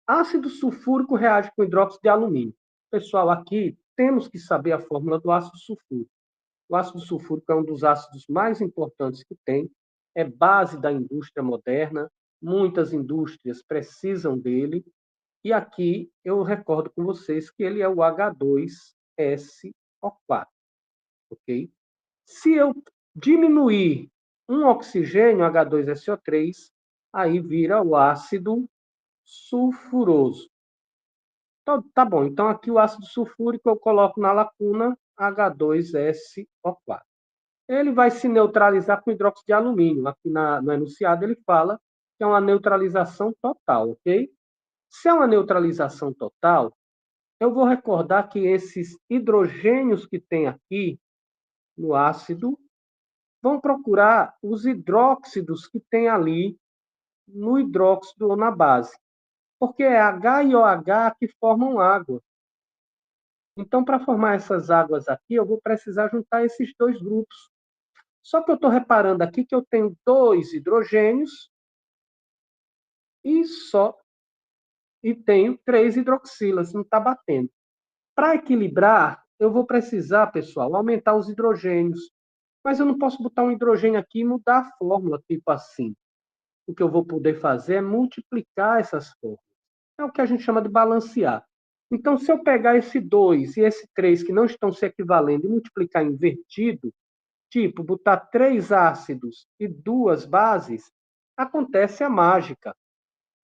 Ácido sulfúrico reage com hidróxido de alumínio. Pessoal, aqui temos que saber a fórmula do ácido sulfúrico. O ácido sulfúrico é um dos ácidos mais importantes que tem, é base da indústria moderna, muitas indústrias precisam dele, e aqui eu recordo com vocês que ele é o H2SO4, ok? Se eu diminuir um oxigênio, H2SO3, aí vira o ácido sulfuroso. Então, tá bom, então aqui o ácido sulfúrico eu coloco na lacuna H2SO4. Ele vai se neutralizar com hidróxido de alumínio. Aqui no enunciado ele fala que é uma neutralização total, ok? Se é uma neutralização total, eu vou recordar que esses hidrogênios que tem aqui no ácido vão procurar os hidróxidos que tem ali no hidróxido ou na base, porque é H e OH que formam água. Então, para formar essas águas aqui, eu vou precisar juntar esses dois grupos. Só que eu estou reparando aqui que eu tenho 2 hidrogênios e tenho 3 hidroxilas, não está batendo. Para equilibrar, eu vou precisar, pessoal, aumentar os hidrogênios. Mas eu não posso botar um hidrogênio aqui e mudar a fórmula, tipo assim. O que eu vou poder fazer é multiplicar essas fórmulas. É o que a gente chama de balancear. Então, se eu pegar esse 2 e esse 3 que não estão se equivalendo e multiplicar invertido, tipo, botar 3 ácidos e 2 bases, acontece a mágica.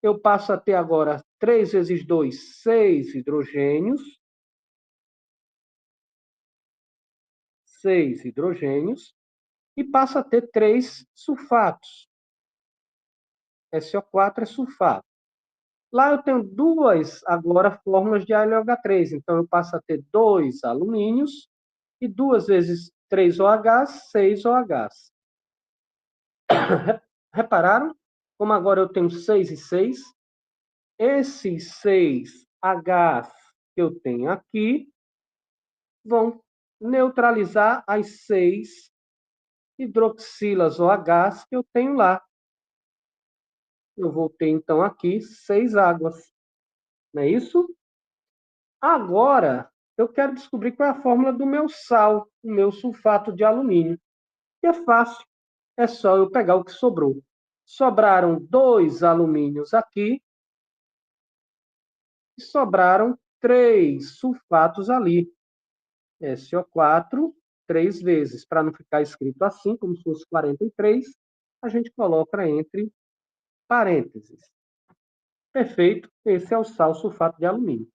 Eu passo a ter agora 3 vezes 2, 6 hidrogênios, 6 hidrogênios, e passo a ter 3 sulfatos. SO4 é sulfato. Lá eu tenho duas, agora, fórmulas de AlOH3. Então, eu passo a ter 2 alumínios e 2 vezes 3 OHs, 6 OHs. Repararam? Como agora eu tenho 6 e 6, esses 6 Hs que eu tenho aqui vão neutralizar as 6 hidroxilas OHs que eu tenho lá. Eu vou ter, então, aqui 6 águas. Não é isso? Agora, eu quero descobrir qual é a fórmula do meu sal, o meu sulfato de alumínio. E é fácil, é só eu pegar o que sobrou. Sobraram 2 alumínios aqui e sobraram 3 sulfatos ali. SO4, 3 vezes. Para não ficar escrito assim, como se fosse 43, a gente coloca entre parênteses. Perfeito, esse é o sal sulfato de alumínio.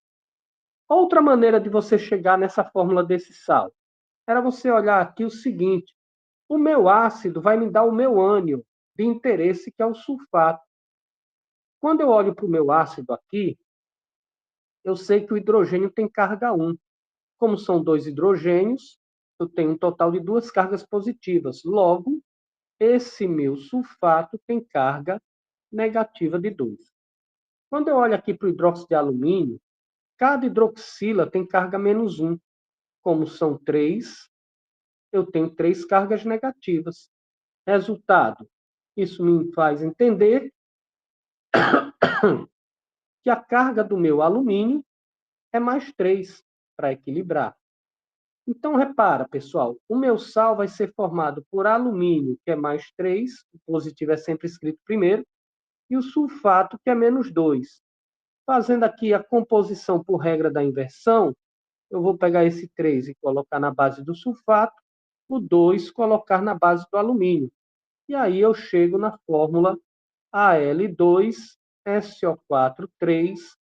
Outra maneira de você chegar nessa fórmula desse sal era você olhar aqui o seguinte: o meu ácido vai me dar o meu ânion de interesse, que é o sulfato. Quando eu olho para o meu ácido aqui, eu sei que o hidrogênio tem carga 1. Como são 2 hidrogênios, eu tenho um total de 2 cargas positivas. Logo, esse meu sulfato tem carga negativa de 2. Quando eu olho aqui para o hidróxido de alumínio, cada hidroxila tem carga menos 1. Como são 3, eu tenho 3 cargas negativas. Resultado, isso me faz entender que a carga do meu alumínio é mais 3 para equilibrar. Então, repara, pessoal, o meu sal vai ser formado por alumínio, que é mais 3, o positivo é sempre escrito primeiro, e o sulfato, que é menos 2. Fazendo aqui a composição por regra da inversão, eu vou pegar esse 3 e colocar na base do sulfato, o 2 colocar na base do alumínio. E aí eu chego na fórmula Al2SO4 3.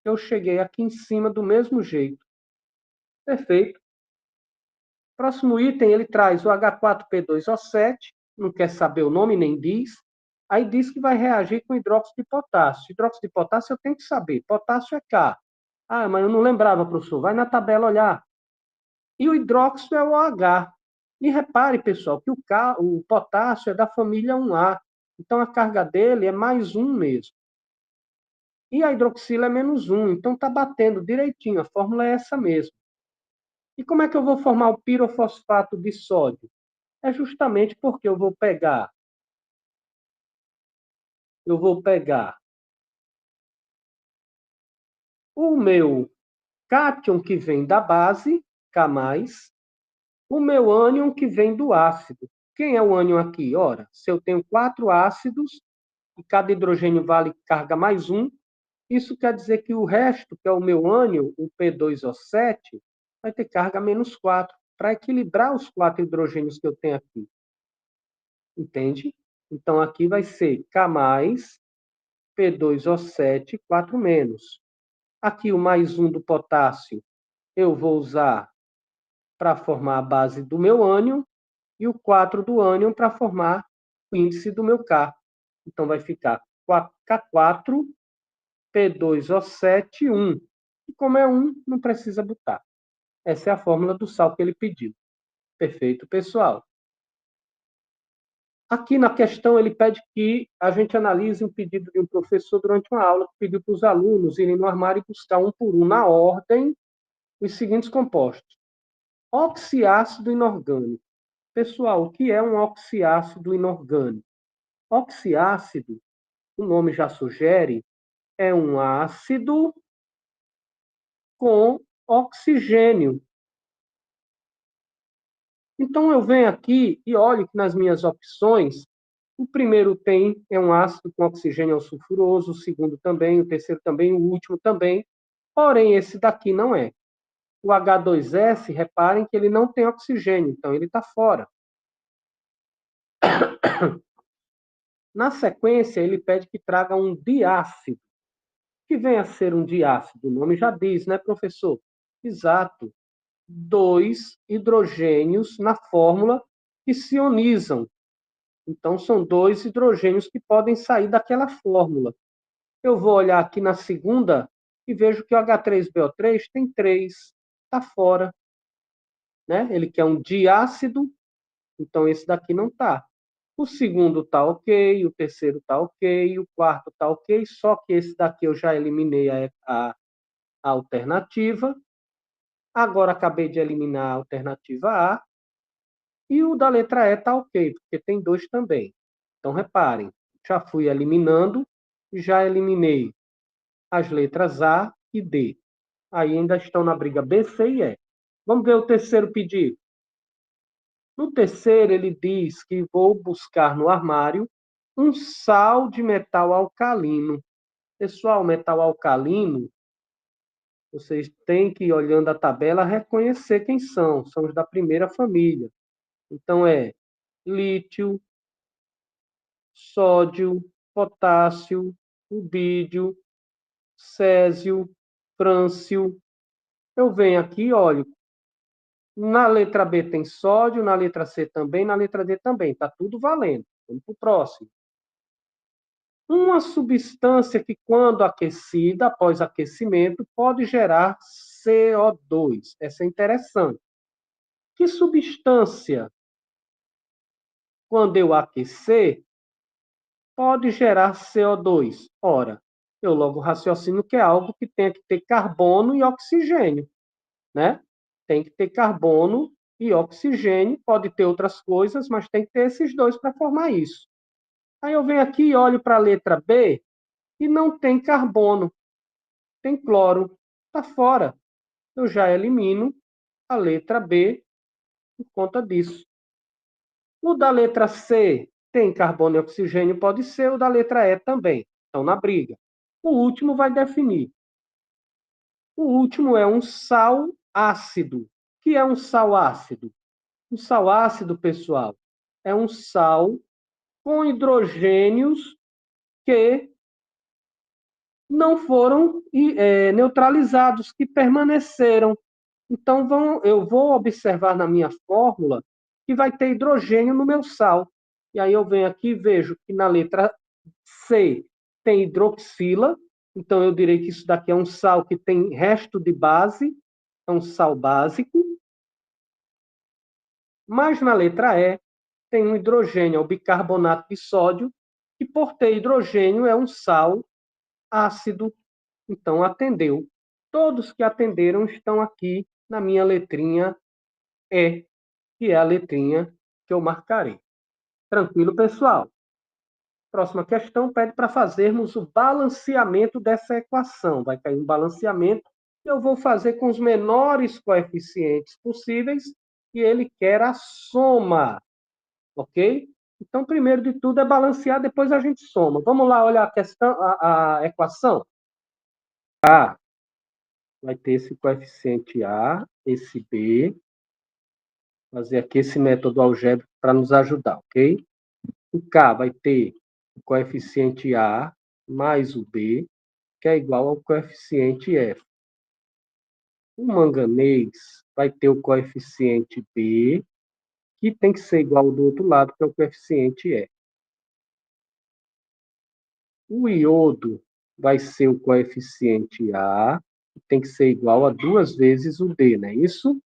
Eu cheguei aqui em cima do mesmo jeito. Perfeito. Próximo item, ele traz o H4P2O7, não quer saber o nome, nem diz. Aí diz que vai reagir com hidróxido de potássio. Hidróxido de potássio eu tenho que saber. Potássio é K. Ah, mas eu não lembrava, professor. Vai na tabela olhar. E o hidróxido é o OH. E repare, pessoal, que o potássio é da família 1A. Então, a carga dele é mais 1 mesmo. E a hidroxila é menos 1. Então, está batendo direitinho. A fórmula é essa mesmo. E como é que eu vou formar o pirofosfato de sódio? É justamente porque eu vou pegar o meu cátion que vem da base, K+, o meu ânion que vem do ácido. Quem é o ânion aqui? Ora, se eu tenho 4 ácidos e cada hidrogênio vale carga mais 1, isso quer dizer que o resto, que é o meu ânion, o P2O7, vai ter carga menos 4, para equilibrar os 4 hidrogênios que eu tenho aqui. Entende? Então, aqui vai ser K+, P2O7, 4 menos. Aqui o mais 1 do potássio eu vou usar para formar a base do meu ânion e o 4 do ânion para formar o índice do meu K. Então, vai ficar K4, P2O7, 1. E como é 1, não precisa botar. Essa é a fórmula do sal que ele pediu. Perfeito, pessoal? Aqui na questão, ele pede que a gente analise um pedido de um professor durante uma aula que pediu para os alunos irem no armário e buscar um por um, na ordem, os seguintes compostos. Oxiácido inorgânico. Pessoal, o que é um oxiácido inorgânico? Oxiácido, o nome já sugere, é um ácido com oxigênio. Então, eu venho aqui e olho que nas minhas opções, o primeiro é um ácido com oxigênio sulfuroso, o segundo também, o terceiro também, o último também. Porém, esse daqui não é. O H2S, reparem que ele não tem oxigênio, então ele está fora. Na sequência, ele pede que traga um diácido. O que vem a ser um diácido? O nome já diz, né, professor? Exato. 2 hidrogênios na fórmula que se ionizam. Então, são 2 hidrogênios que podem sair daquela fórmula. Eu vou olhar aqui na segunda e vejo que o H3BO3 tem 3, está fora. Né? Ele quer um diácido, então esse daqui não está. O segundo está ok, o terceiro está ok, o quarto está ok, só que esse daqui eu já eliminei a alternativa. Agora acabei de eliminar a alternativa A. E o da letra E está ok, porque tem 2 também. Então, reparem, já fui eliminando, já eliminei as letras A e D. Aí ainda estão na briga B, C e E. Vamos ver o terceiro pedido. No terceiro, ele diz que vou buscar no armário um sal de metal alcalino. Pessoal, metal alcalino, vocês têm que, olhando a tabela, reconhecer quem são. São os da primeira família. Então, é lítio, sódio, potássio, rubídio, césio, frâncio. Eu venho aqui e olho. Na letra B tem sódio, na letra C também, na letra D também. Está tudo valendo. Vamos para o próximo. Uma substância que, quando aquecida, após aquecimento, pode gerar CO2. Essa é interessante. Que substância, quando eu aquecer, pode gerar CO2? Ora, eu logo raciocino que é algo que tem que ter carbono e oxigênio, né? Tem que ter carbono e oxigênio, pode ter outras coisas, mas tem que ter esses dois para formar isso. Aí eu venho aqui e olho para a letra B e não tem carbono, tem cloro, está fora. Eu já elimino a letra B por conta disso. O da letra C tem carbono e oxigênio, pode ser, o da letra E também. Estão na briga. O último vai definir. O último é um sal ácido. O que é um sal ácido? Um sal ácido, pessoal, é um sal com hidrogênios que não foram neutralizados, que permaneceram. Então, eu vou observar na minha fórmula que vai ter hidrogênio no meu sal. E aí eu venho aqui e vejo que na letra C tem hidroxila, então eu direi que isso daqui é um sal que tem resto de base, é um sal básico. Mas na letra E tem um hidrogênio, é o bicarbonato de sódio, que por ter hidrogênio é um sal ácido. Então atendeu. Todos que atenderam estão aqui na minha letrinha E, que é a letrinha que eu marcarei. Tranquilo, pessoal? Próxima questão pede para fazermos o balanceamento dessa equação. Vai cair um balanceamento e eu vou fazer com os menores coeficientes possíveis e ele quer a soma, ok? Então, primeiro de tudo é balancear, depois a gente soma. Vamos lá olhar a questão, a equação. A vai ter esse coeficiente A, esse B, fazer aqui esse método algébrico para nos ajudar, ok? O K vai ter o coeficiente A mais o B, que é igual ao coeficiente F. O manganês vai ter o coeficiente B, que tem que ser igual ao do outro lado, que é o coeficiente E. O iodo vai ser o coeficiente A, que tem que ser igual a 2 vezes o D, não é isso?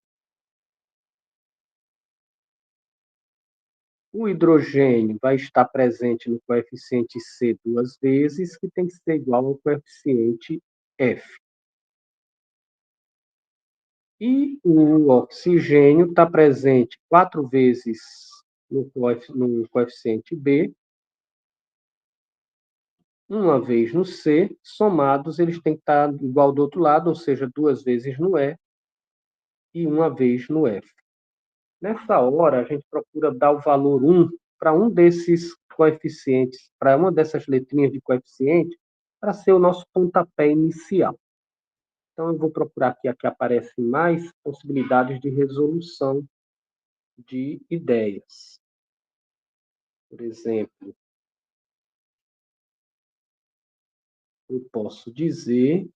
O hidrogênio vai estar presente no coeficiente C duas vezes, que tem que ser igual ao coeficiente F. E o oxigênio está presente 4 vezes no coeficiente B, uma vez no C, somados eles têm que estar igual do outro lado, ou seja, 2 vezes no E e uma vez no F. Nessa hora, a gente procura dar o valor 1 para um desses coeficientes, para uma dessas letrinhas de coeficiente, para ser o nosso pontapé inicial. Então, eu vou procurar aqui aparecem mais possibilidades de resolução de ideias. Por exemplo, eu posso dizer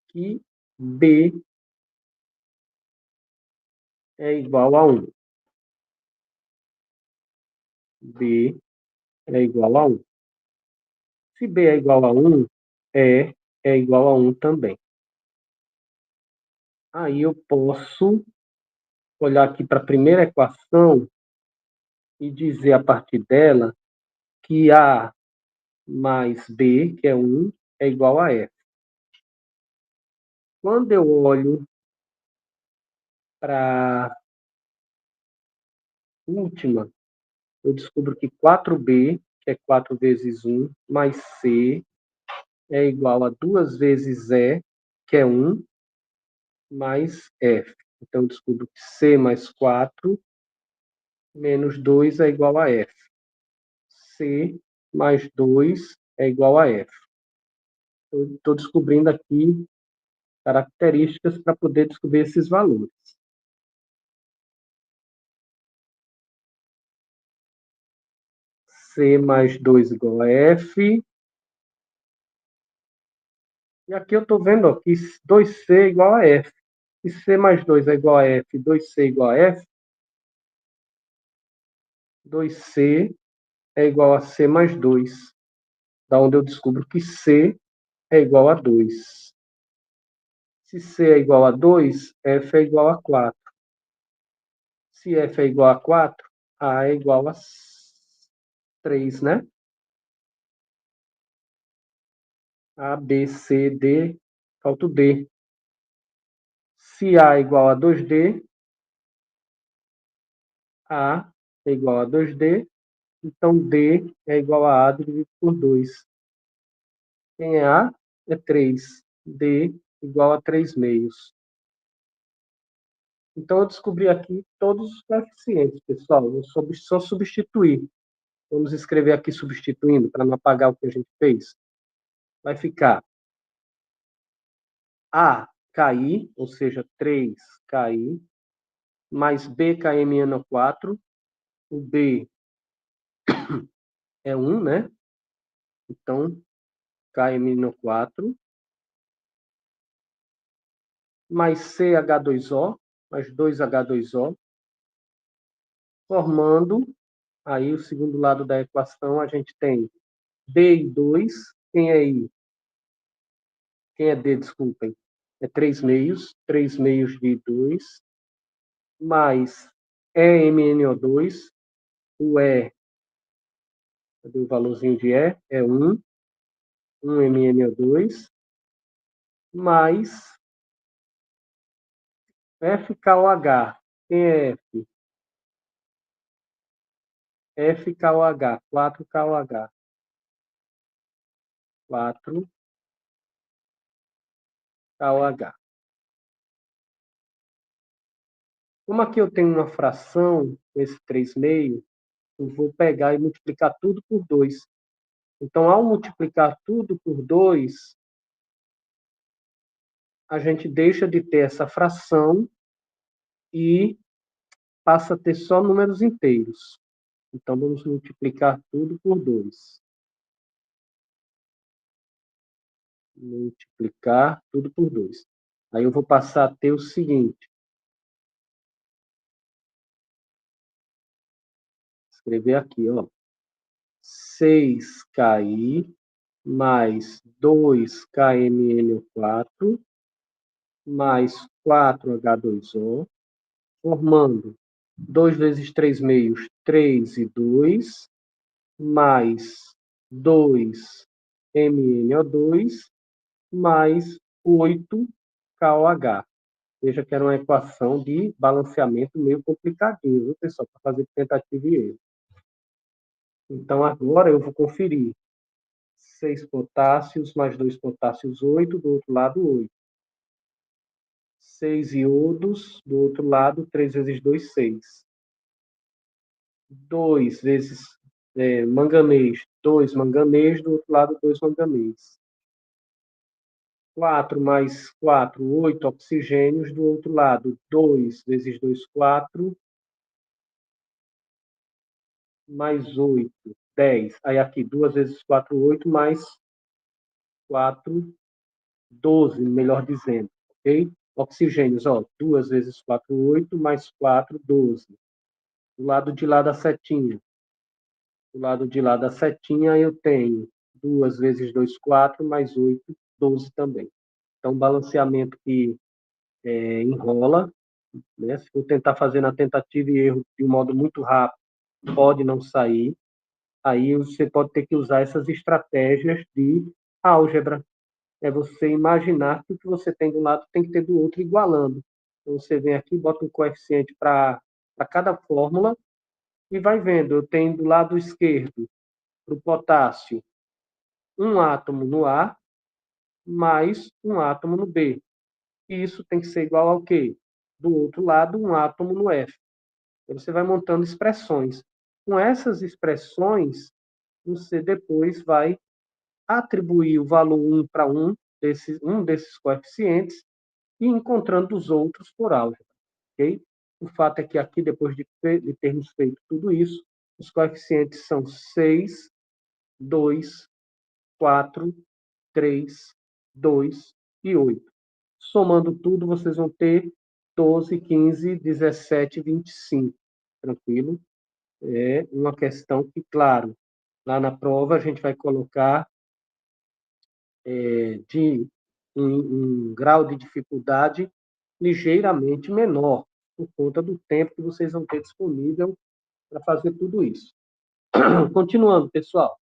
que B é igual a 1. B é igual a 1. Se B é igual a 1, é igual a 1 também. Aí eu posso olhar aqui para a primeira equação e dizer a partir dela que A mais B, que é 1, é igual a F. Quando eu olho para a última, eu descubro que 4B, que é 4 vezes 1, mais C, é igual a 2 vezes E, que é 1, mais F. Então, eu descubro que C mais 4 menos 2 é igual a F. C mais 2 é igual a F. Eu estou descobrindo aqui características para poder descobrir esses valores. C mais 2 igual a F. E aqui eu estou vendo ó, que 2C é igual a F. Se C mais 2 é igual a F, 2C é igual a F, 2C é igual a C mais 2. Da onde eu descubro que C é igual a 2. Se C é igual a 2, F é igual a 4. Se F é igual a 4, A é igual a 3, né? A, B, C, D, falta o D. Se A é igual a 2D, A é igual a 2D, então D é igual a dividido por 2. Quem é A? É 3. D igual a 3 meios. Então, eu descobri aqui todos os coeficientes, pessoal. Eu só substituir. Vamos escrever aqui substituindo, para não apagar o que a gente fez. Vai ficar A KI, ou seja, 3 KI, mais B KMN4. O B é 1, né? Então, KMN4, mais CH2O, mais 2H2O, formando, aí o segundo lado da equação, a gente tem D e 2, quem é I? Quem é D, desculpem? É 3 meios de 2, mais EMNO2, o E, cadê o valorzinho de E? É 1, 1MNO2, mais FKOH. Quem é F? FKOH, 4KOH. 4KOH. Como aqui eu tenho uma fração, esse 3,5, eu vou pegar e multiplicar tudo por 2. Então, ao multiplicar tudo por 2, a gente deixa de ter essa fração e passa a ter só números inteiros. Então, vamos multiplicar tudo por 2. Multiplicar tudo por 2. Aí eu vou passar a ter o seguinte. Escrever aqui, ó. 6KI mais 2KMNO4 mais 4H2O, formando 2 vezes 3 meios, 3 e 2, mais 2 MnO2, mais 8 KOH. Veja que era uma equação de balanceamento meio complicadinho, viu, pessoal, para fazer tentativa e erro. Então, agora eu vou conferir. 6 potássios, mais 2 potássios, 8, do outro lado, 8. 6 iodos, do outro lado, 3 vezes 2, 6. 2 vezes manganês, 2 manganês, do outro lado, 2 manganês. 4 mais 4, 8 oxigênios, do outro lado, 2 vezes 2, 4, mais 8, 10. Aí aqui, 2 vezes 4, 8, mais 4, 12, melhor dizendo, ok? Oxigênios, ó, 2 vezes 4, 8, mais 4, 12. Do lado de lá da setinha. Do lado de lá da setinha eu tenho 2 vezes 2, 4, mais 8, 12 também. Então, balanceamento que enrola, né? Se for tentar fazer na tentativa e erro de um modo muito rápido, pode não sair. Aí você pode ter que usar essas estratégias de álgebra. É você imaginar que o que você tem de um lado tem que ter do outro igualando. Então, você vem aqui, bota um coeficiente para cada fórmula e vai vendo. Eu tenho do lado esquerdo, para o potássio, um átomo no A mais um átomo no B. E isso tem que ser igual ao quê? Do outro lado, um átomo no F. Então, você vai montando expressões. Com essas expressões, você depois vai atribuir o valor 1 para um desses coeficientes e encontrando os outros por álgebra. Okay? O fato é que aqui, depois de termos feito tudo isso, os coeficientes são 6, 2, 4, 3, 2 e 8. Somando tudo, vocês vão ter 12, 15, 17, 25. Tranquilo? É uma questão que, claro, lá na prova a gente vai colocar de um grau de dificuldade ligeiramente menor, por conta do tempo que vocês vão ter disponível para fazer tudo isso. Continuando, pessoal.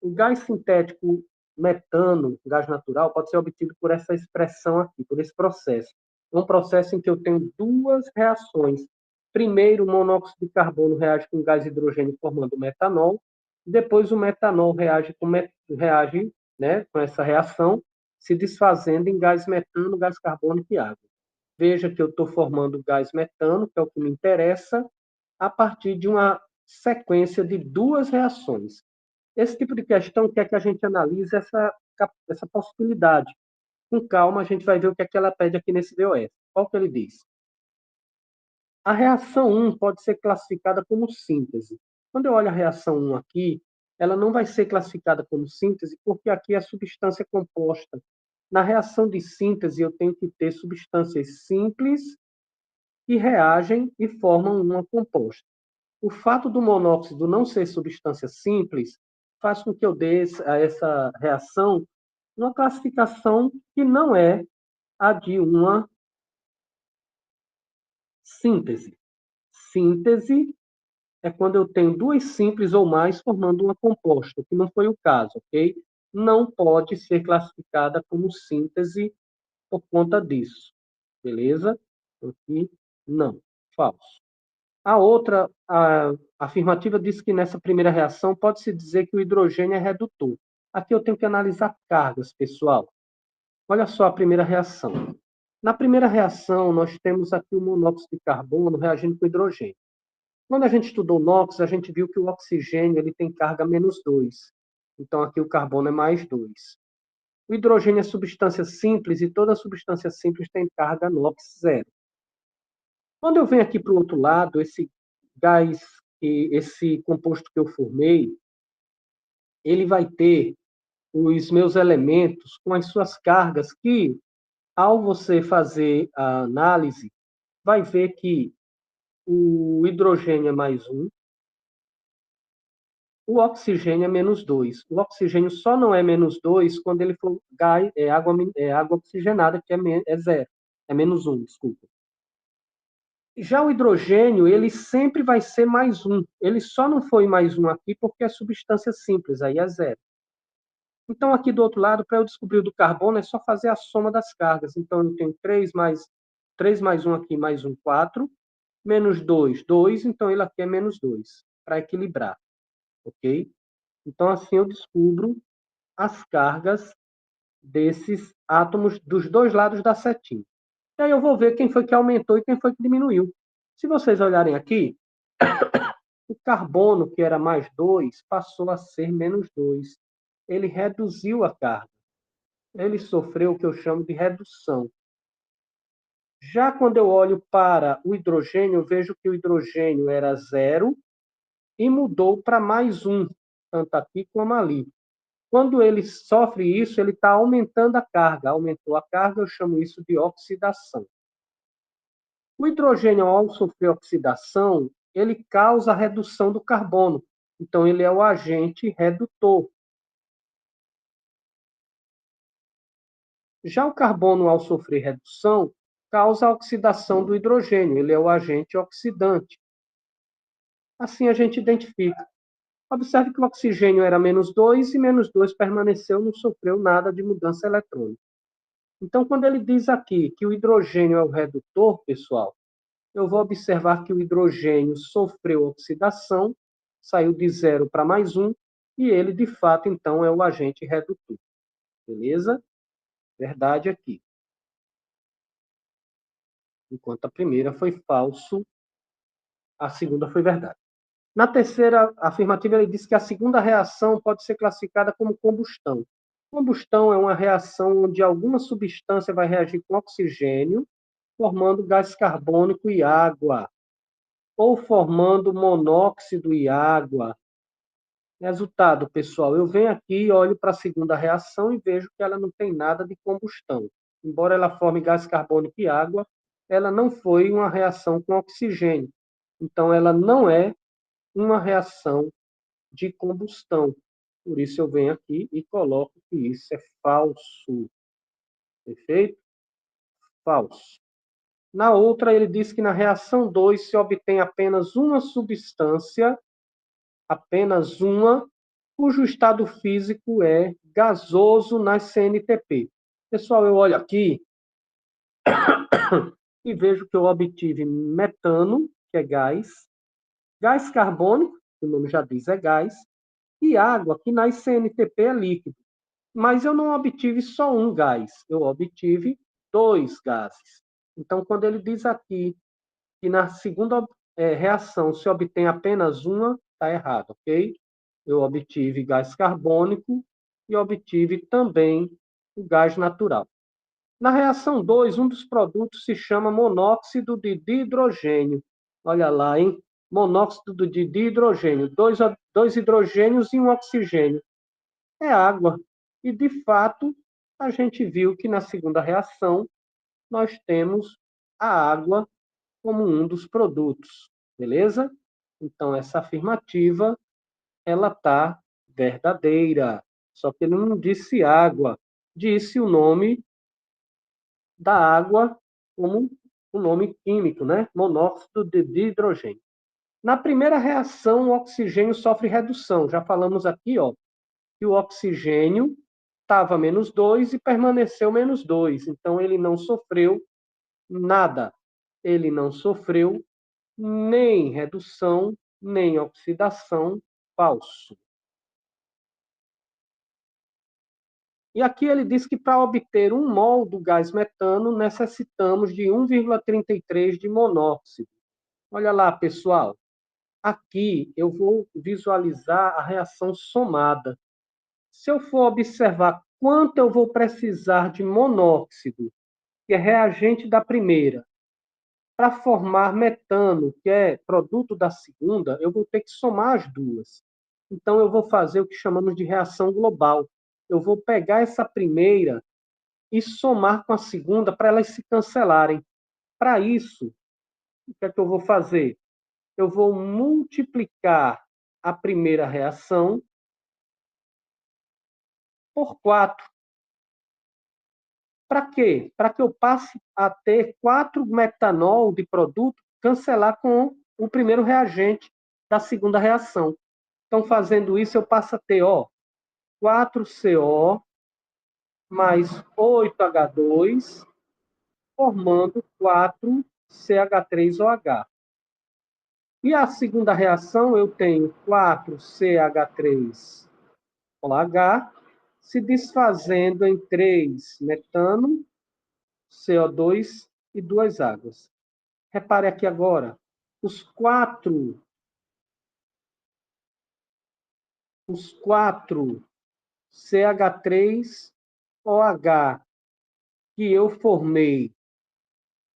O gás sintético metano, gás natural, pode ser obtido por essa expressão aqui, por esse processo. É um processo em que eu tenho duas reações. Primeiro, o monóxido de carbono reage com gás hidrogênio formando metanol. Depois, o metanol reage, né, com essa reação, se desfazendo em gás metano, gás carbônico e água. Veja que eu estou formando gás metano, que é o que me interessa, a partir de uma sequência de duas reações. Esse tipo de questão quer que a gente analise essa possibilidade. Com calma, a gente vai ver o que é que ela pede aqui nesse DOS. Qual que ele diz? A reação 1 pode ser classificada como síntese. Quando eu olho a reação 1 aqui, ela não vai ser classificada como síntese, porque aqui é a substância composta. Na reação de síntese, eu tenho que ter substâncias simples que reagem e formam uma composta. O fato do monóxido não ser substância simples faz com que eu dê a essa reação uma classificação que não é a de uma síntese. Síntese é quando eu tenho duas simples ou mais formando uma composta, o que não foi o caso, ok? Não pode ser classificada como síntese por conta disso, beleza? Aqui, não, falso. A outra a afirmativa diz que nessa primeira reação pode-se dizer que o hidrogênio é redutor. Aqui eu tenho que analisar cargas, pessoal. Olha só a primeira reação. Na primeira reação, nós temos aqui o monóxido de carbono reagindo com hidrogênio. Quando a gente estudou NOx, a gente viu que o oxigênio ele tem carga -2. Então, aqui o carbono é +2. O hidrogênio é substância simples e toda substância simples tem carga NOx zero. Quando eu venho aqui para o outro lado, esse gás, esse composto que eu formei, ele vai ter os meus elementos com as suas cargas que, ao você fazer a análise, vai ver que o hidrogênio é +1, o oxigênio é -2. O oxigênio só não é -2 quando ele for gás, água oxigenada, que é zero. É -1, desculpa. Já o hidrogênio, ele sempre vai ser mais um. Ele só não foi mais um aqui porque é substância simples, aí é zero. Então, aqui do outro lado, para eu descobrir o do carbono, é só fazer a soma das cargas. Então, eu tenho 3 mais um aqui, mais um, 4. Menos 2, 2. Então, ele aqui é menos 2, para equilibrar. Ok? Então, assim eu descubro as cargas desses átomos dos dois lados da setinha. E aí eu vou ver quem foi que aumentou e quem foi que diminuiu. Se vocês olharem aqui, o carbono, que era mais 2, passou a ser menos 2. Ele reduziu a carga. Ele sofreu o que eu chamo de redução. Já quando eu olho para o hidrogênio, eu vejo que o hidrogênio era zero e mudou para mais um, tanto aqui como ali. Quando ele sofre isso, ele está aumentando a carga. Aumentou a carga, eu chamo isso de oxidação. O hidrogênio, ao sofrer oxidação, ele causa a redução do carbono. Então, ele é o agente redutor. Já o carbono, ao sofrer redução, causa a oxidação do hidrogênio. Ele é o agente oxidante. Assim a gente identifica. Observe que o oxigênio era menos 2 e menos 2 permaneceu, não sofreu nada de mudança eletrônica. Então, quando ele diz aqui que o hidrogênio é o redutor, pessoal, eu vou observar que o hidrogênio sofreu oxidação, saiu de zero para mais um, e ele, de fato, então, é o agente redutor. Beleza? Verdade aqui. Enquanto a primeira foi falso, a segunda foi verdade. Na terceira afirmativa, ele diz que a segunda reação pode ser classificada como combustão. Combustão é uma reação onde alguma substância vai reagir com oxigênio, formando gás carbônico e água, ou formando monóxido e água. Resultado, pessoal, eu venho aqui, olho para a segunda reação e vejo que ela não tem nada de combustão. Embora ela forme gás carbônico e água, ela não foi uma reação com oxigênio. Então, ela não é uma reação de combustão. Por isso, eu venho aqui e coloco que isso é falso. Perfeito? Falso. Na outra, ele diz que na reação 2 se obtém apenas uma substância, apenas uma, cujo estado físico é gasoso nas CNTP. Pessoal, eu olho aqui e vejo que eu obtive metano, que é gás, gás carbônico, que o nome já diz é gás, e água, que nas CNTP é líquido. Mas eu não obtive só um gás, eu obtive dois gases. Então, quando ele diz aqui que na segunda reação se obtém apenas uma, está errado, ok? Eu obtive gás carbônico e obtive também o gás natural. Na reação 2, um dos produtos se chama monóxido de dihidrogênio. Olha lá, hein? Monóxido de dihidrogênio. Dois hidrogênios e um oxigênio. É água. E, de fato, a gente viu que na segunda reação nós temos a água como um dos produtos. Beleza? Então, essa afirmativa ela está verdadeira. Só que ele não disse água, disse o nome da água como o nome químico, né? Monóxido de dihidrogênio. Na primeira reação, o oxigênio sofre redução. Já falamos aqui, ó, que o oxigênio estava menos 2 e permaneceu menos 2. Então, ele não sofreu nada. Ele não sofreu nem redução, nem oxidação. Falso. E aqui ele diz que para obter 1 mol do gás metano, necessitamos de 1,33 de monóxido. Olha lá, pessoal. Aqui eu vou visualizar a reação somada. Se eu for observar quanto eu vou precisar de monóxido, que é reagente da primeira, para formar metano, que é produto da segunda, eu vou ter que somar as duas. Então, eu vou fazer o que chamamos de reação global. Eu vou pegar essa primeira e somar com a segunda para elas se cancelarem. Para isso, o que é que eu vou fazer? Eu vou multiplicar a primeira reação por 4. Para quê? Para que eu passe a ter 4 metanol de produto cancelar com o primeiro reagente da segunda reação. Então, fazendo isso, eu passo a ter 4CO mais 8H2, formando 4CH3OH. E a segunda reação, eu tenho 4CH3OH se desfazendo em 3 metano, CO2 e 2 águas. Repare aqui agora, os quatro CH3OH que eu formei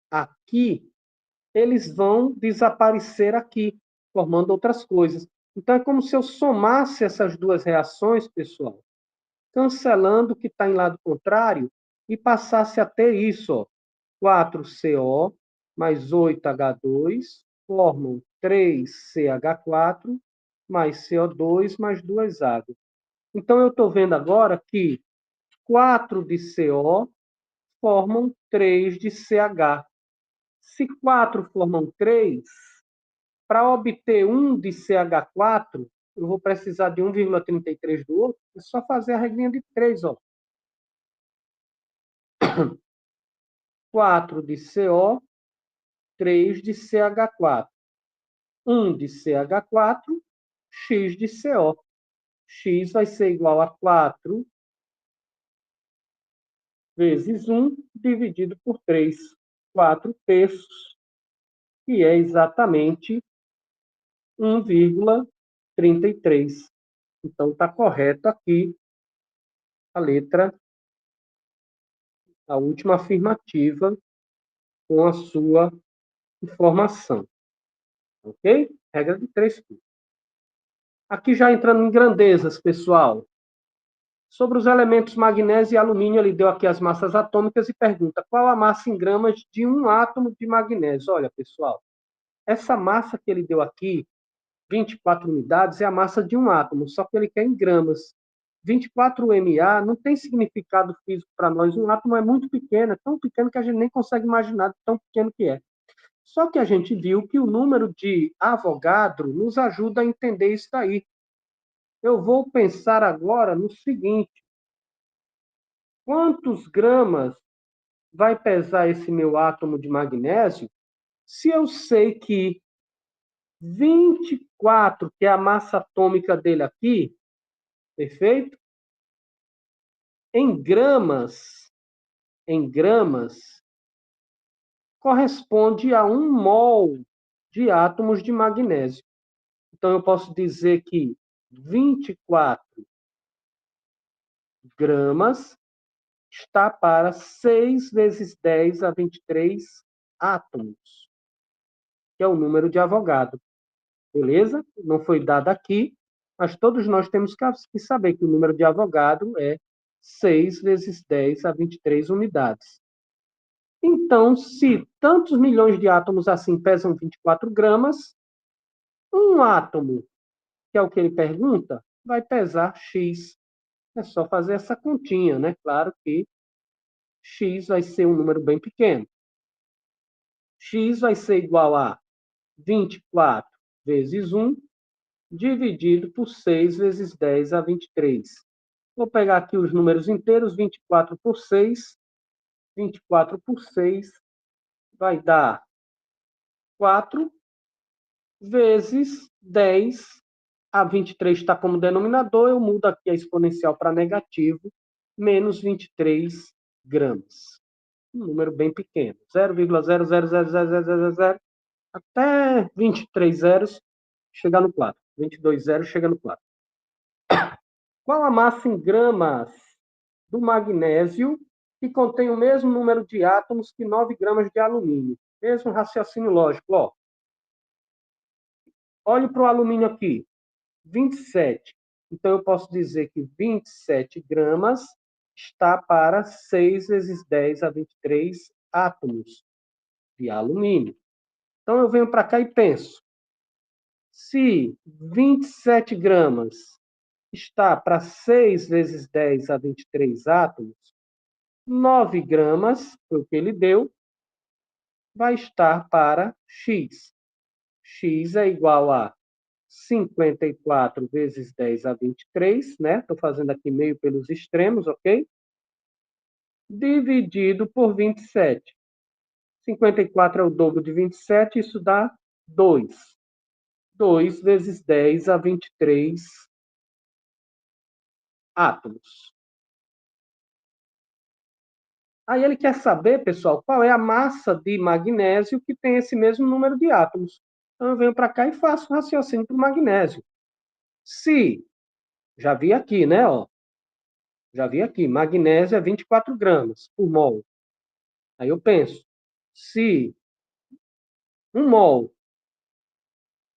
aqui, eles vão desaparecer aqui, formando outras coisas. Então, é como se eu somasse essas duas reações, pessoal, cancelando o que está em lado contrário e passasse a ter isso, 4CO mais 8H2 formam 3CH4 mais CO2 mais 2 águas. Então, eu estou vendo agora que 4 de CO formam 3 de CH. Se 4 formam 3, para obter 1 de CH4, eu vou precisar de 1,33 do outro, é só fazer a regrinha de 3. 4 de CO, 3 de CH4. 1 de CH4, X de CO. X vai ser igual a 4 vezes 1 dividido por 3. 4 terços, que é exatamente 1,33. Então, está correto aqui a letra, a última afirmativa, com a sua informação. Ok? Regra de 3 pontos. Aqui já entrando em grandezas, pessoal. Sobre os elementos magnésio e alumínio, ele deu aqui as massas atômicas e pergunta qual a massa em gramas de um átomo de magnésio. Olha, pessoal, essa massa que ele deu aqui, 24 unidades, é a massa de um átomo, só que ele quer em gramas. 24 MA não tem significado físico para nós. Um átomo é muito pequeno, é tão pequeno que a gente nem consegue imaginar tão pequeno que é. Só que a gente viu que o número de Avogadro nos ajuda a entender isso daí. Eu vou pensar agora no seguinte: quantos gramas vai pesar esse meu átomo de magnésio se eu sei que 24, que é a massa atômica dele aqui, perfeito? Em gramas, corresponde a 1 mol de átomos de magnésio. Então, eu posso dizer que 24 gramas está para 6 vezes 10 a 23 átomos, que é o número de Avogadro. Beleza? Não foi dado aqui, mas todos nós temos que saber que o número de Avogadro é 6 vezes 10 a 23 unidades. Então, se tantos milhões de átomos assim pesam 24 gramas, um átomo, que é o que ele pergunta, vai pesar X. É só fazer essa continha, né? Claro que X vai ser um número bem pequeno. X vai ser igual a 24 vezes 1, dividido por 6 vezes 10 a 23. Vou pegar aqui os números inteiros, 24 por 6. 24 por 6 vai dar 4 vezes 10 a 23 está como denominador, eu mudo aqui a exponencial para negativo, menos 23 gramas. Um número bem pequeno, 0,0000000, até 23 zeros, chegar no 4. 22 zeros, chega no 4. Qual a massa em gramas do magnésio que contém o mesmo número de átomos que 9 gramas de alumínio? Mesmo raciocínio lógico. Olhe para o alumínio aqui, 27. Então, eu posso dizer que 27 gramas está para 6 vezes 10 a 23 átomos de alumínio. Então, eu venho para cá e penso, se 27 gramas está para 6 vezes 10 a 23 átomos, 9 gramas, foi o que ele deu, vai estar para x. X é igual a 54 vezes 10 a 23, né? Estou fazendo aqui meio pelos extremos, ok? Dividido por 27. 54 é o dobro de 27, isso dá 2. 2 vezes 10 a 23 átomos. Aí ele quer saber, pessoal, qual é a massa de magnésio que tem esse mesmo número de átomos. Então, eu venho para cá e faço o raciocínio para o magnésio. Se, já vi aqui, né? Ó, já vi aqui, magnésio é 24 gramas por mol. Aí eu penso, se 1 mol,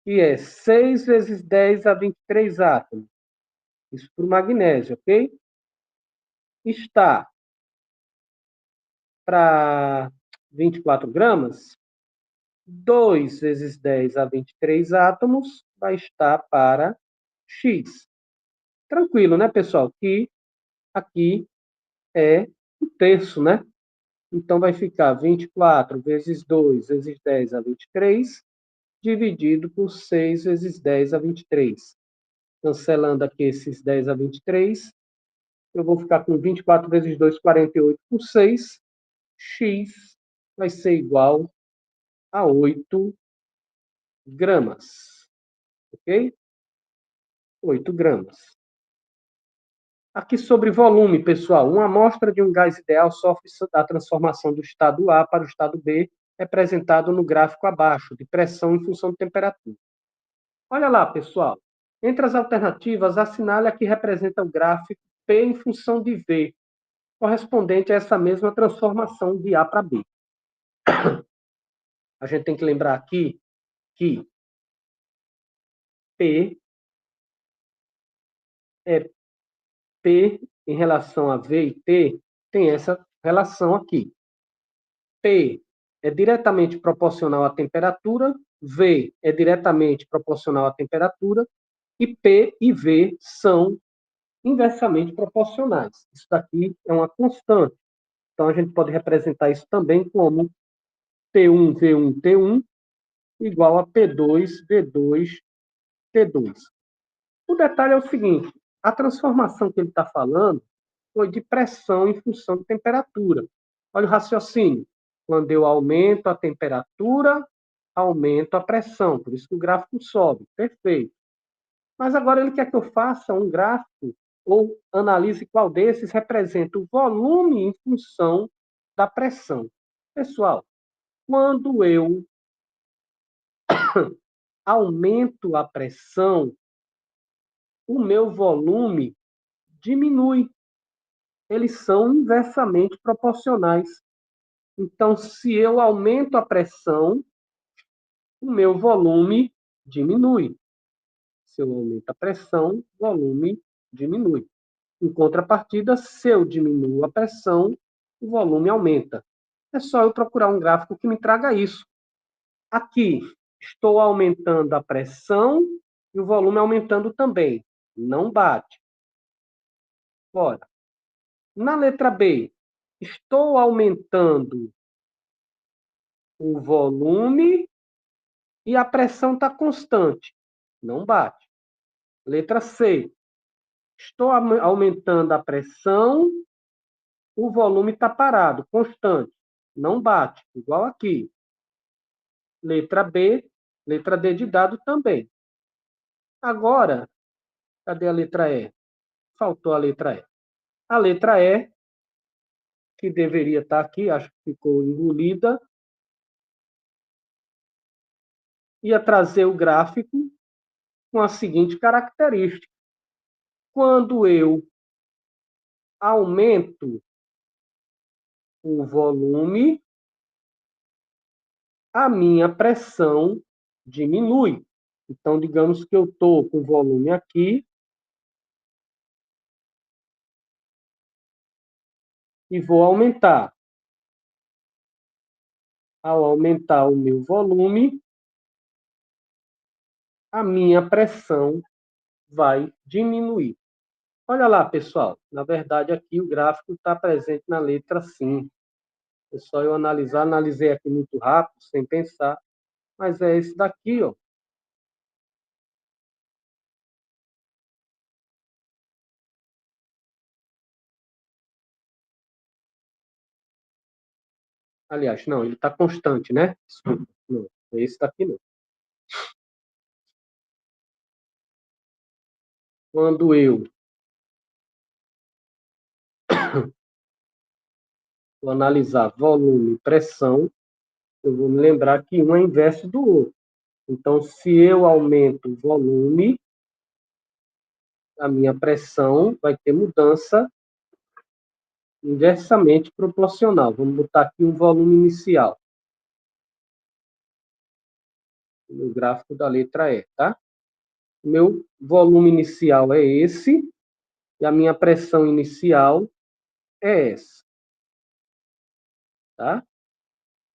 que é 6 vezes 10 a 23 átomos, isso para o magnésio, ok? Está para 24 gramas, 2 vezes 10 a 23 átomos vai estar para x. Tranquilo, né, pessoal? Que aqui é um terço, né? Então, vai ficar 24 vezes 2 vezes 10 a 23, dividido por 6 vezes 10 a 23. Cancelando aqui esses 10 a 23, eu vou ficar com 24 vezes 2, 48 por 6. X vai ser igual a 8 gramas. Ok? 8 gramas. Aqui sobre volume, pessoal. Uma amostra de um gás ideal sofre a transformação do estado A para o estado B, representado no gráfico abaixo, de pressão em função de temperatura. Olha lá, pessoal. Entre as alternativas, assinale a que representa o gráfico P em função de V, correspondente a essa mesma transformação de A para B. A gente tem que lembrar aqui que P é P em relação a V e T, tem essa relação aqui. P é diretamente proporcional à temperatura, V é diretamente proporcional à temperatura, e P e V são inversamente proporcionais. Isso daqui é uma constante. Então, a gente pode representar isso também como P1, V1, T1 igual a P2, V2, T2. O detalhe é o seguinte, a transformação que ele está falando foi de pressão em função de temperatura. Olha o raciocínio. Quando eu aumento a temperatura, aumento a pressão. Por isso que o gráfico sobe. Perfeito. Mas agora ele quer que eu faça um gráfico ou analise qual desses representa o volume em função da pressão. Pessoal, quando eu aumento a pressão, o meu volume diminui. Eles são inversamente proporcionais. Então, se eu aumento a pressão, o meu volume diminui. Se eu aumento a pressão, o volume diminui. Em contrapartida, se eu diminuo a pressão, o volume aumenta. É só eu procurar um gráfico que me traga isso. Aqui, estou aumentando a pressão e o volume aumentando também. Não bate. Ora, na letra B, estou aumentando o volume e a pressão está constante. Não bate. Letra C. Estou aumentando a pressão, o volume está parado, constante. Não bate. Igual aqui. Letra B, letra D de dado também. Agora, cadê a letra E? Faltou a letra E. A letra E, que deveria estar aqui, acho que ficou engolida, ia trazer o gráfico com a seguinte característica. Quando eu aumento o volume, a minha pressão diminui. Então, digamos que eu estou com o volume aqui e vou aumentar. Ao aumentar o meu volume, a minha pressão vai diminuir. Olha lá, pessoal. Na verdade, aqui o gráfico está presente na letra sim. É só eu analisar, analisei aqui muito rápido, sem pensar, mas é esse daqui, ó. Aliás, não, ele está constante, né? Desculpa, não, é esse daqui não. Quando eu vou analisar volume e pressão, eu vou me lembrar que um é inverso do outro. Então, se eu aumento o volume, a minha pressão vai ter mudança inversamente proporcional. Vamos botar aqui um volume inicial, no gráfico da letra E, tá? O meu volume inicial é esse, e a minha pressão inicial é essa, tá?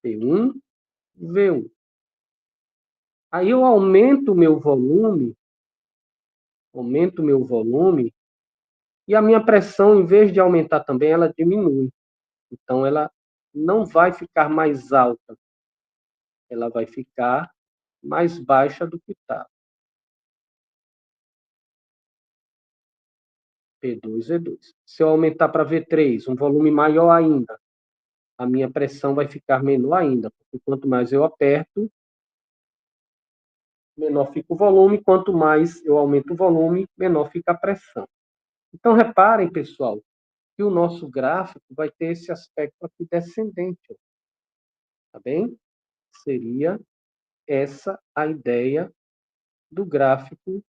P1, V1. Aí eu aumento o meu volume, e a minha pressão, em vez de aumentar também, ela diminui. Então, ela não vai ficar mais alta, ela vai ficar mais baixa do que está. P2, V2. Se eu aumentar para V3, um volume maior ainda, a minha pressão vai ficar menor ainda, porque quanto mais eu aperto, menor fica o volume, quanto mais eu aumento o volume, menor fica a pressão. Então, reparem, pessoal, que o nosso gráfico vai ter esse aspecto aqui descendente, tá bem? Seria essa a ideia do gráfico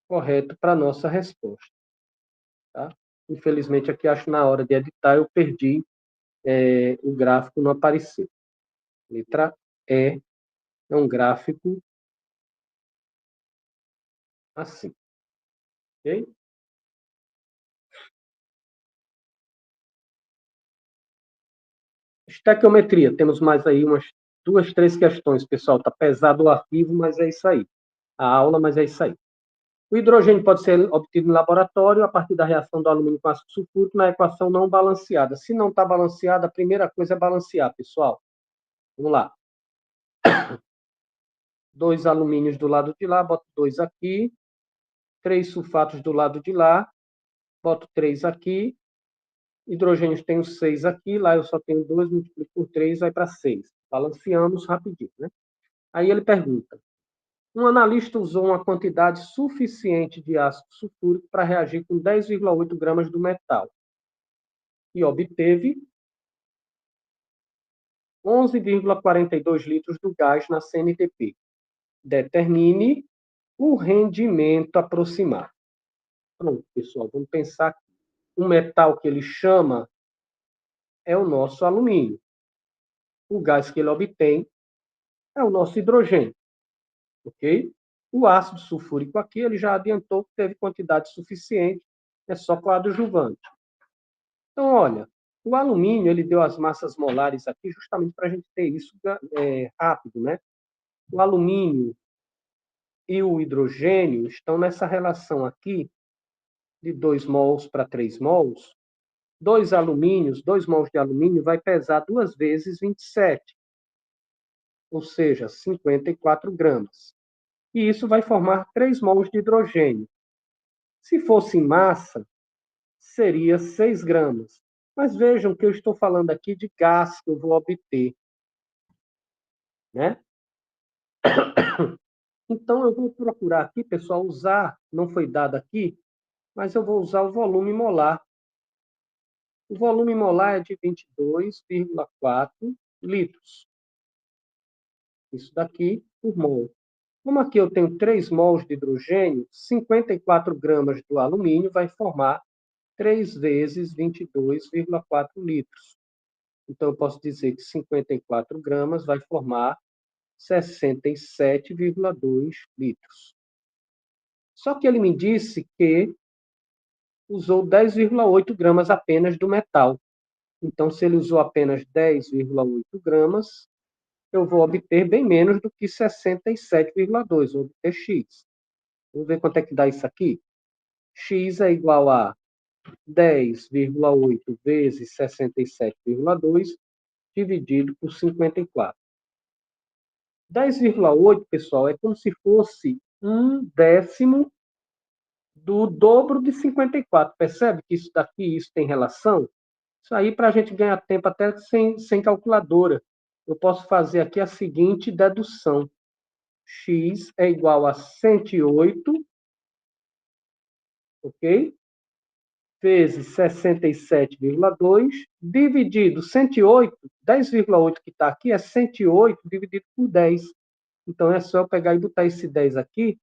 correto para a nossa resposta, tá? Infelizmente, aqui acho que na hora de editar eu perdi, o gráfico não apareceu. Letra E é um gráfico assim, ok? Estequiometria, temos mais aí umas 2, 3 questões, pessoal. Está pesado o arquivo, mas é isso aí. A aula, mas é isso aí. O hidrogênio pode ser obtido em laboratório a partir da reação do alumínio com ácido sulfúrico na equação não balanceada. Se não está balanceada, a primeira coisa é balancear, pessoal. Vamos lá. 2 alumínios do lado de lá, boto 2 aqui. 3 sulfatos do lado de lá, boto 3 aqui. Hidrogênios tenho 6 aqui, lá eu só tenho 2, multiplico por 3, vai para 6. Balanceamos rapidinho, né? Aí ele pergunta: um analista usou uma quantidade suficiente de ácido sulfúrico para reagir com 10,8 gramas do metal e obteve 11,42 litros do gás na CNTP. Determine o rendimento aproximado. Pronto, pessoal, vamos pensar aqui. O metal que ele chama é o nosso alumínio. O gás que ele obtém é o nosso hidrogênio, ok? O ácido sulfúrico aqui, ele já adiantou que teve quantidade suficiente, é só coadjuvante. Então, olha, o alumínio, ele deu as massas molares aqui justamente para a gente ter isso rápido, né? O alumínio e o hidrogênio estão nessa relação aqui de 2 mols para 3 mols. 2 alumínios, 2 mols de alumínio vai pesar 2 vezes 27, ou seja, 54 gramas. E isso vai formar 3 mols de hidrogênio. Se fosse em massa, seria 6 gramas. Mas vejam que eu estou falando aqui de gás que eu vou obter, né? Então, eu vou procurar aqui, pessoal, usar, não foi dado aqui, mas eu vou usar o volume molar. O volume molar é de 22,4 litros. Isso daqui por mol. Como aqui eu tenho 3 mols de hidrogênio, 54 gramas do alumínio vai formar 3 vezes 22,4 litros. Então, eu posso dizer que 54 gramas vai formar 67,2 litros. Só que ele me disse que usou 10,8 gramas apenas do metal. Então, se ele usou apenas 10,8 gramas, eu vou obter bem menos do que 67,2, vou obter X. Vamos ver quanto é que dá isso aqui? X é igual a 10,8 vezes 67,2, dividido por 54. 10,8, pessoal, é como se fosse 1/10 do dobro de 54. Percebe que isso daqui, isso tem relação? Isso aí, para a gente ganhar tempo até sem calculadora. Eu posso fazer aqui a seguinte dedução. X é igual a 108, ok? Vezes 67,2, dividido 108, 10,8 que está aqui é 108 dividido por 10. Então, é só eu pegar e botar esse 10 aqui,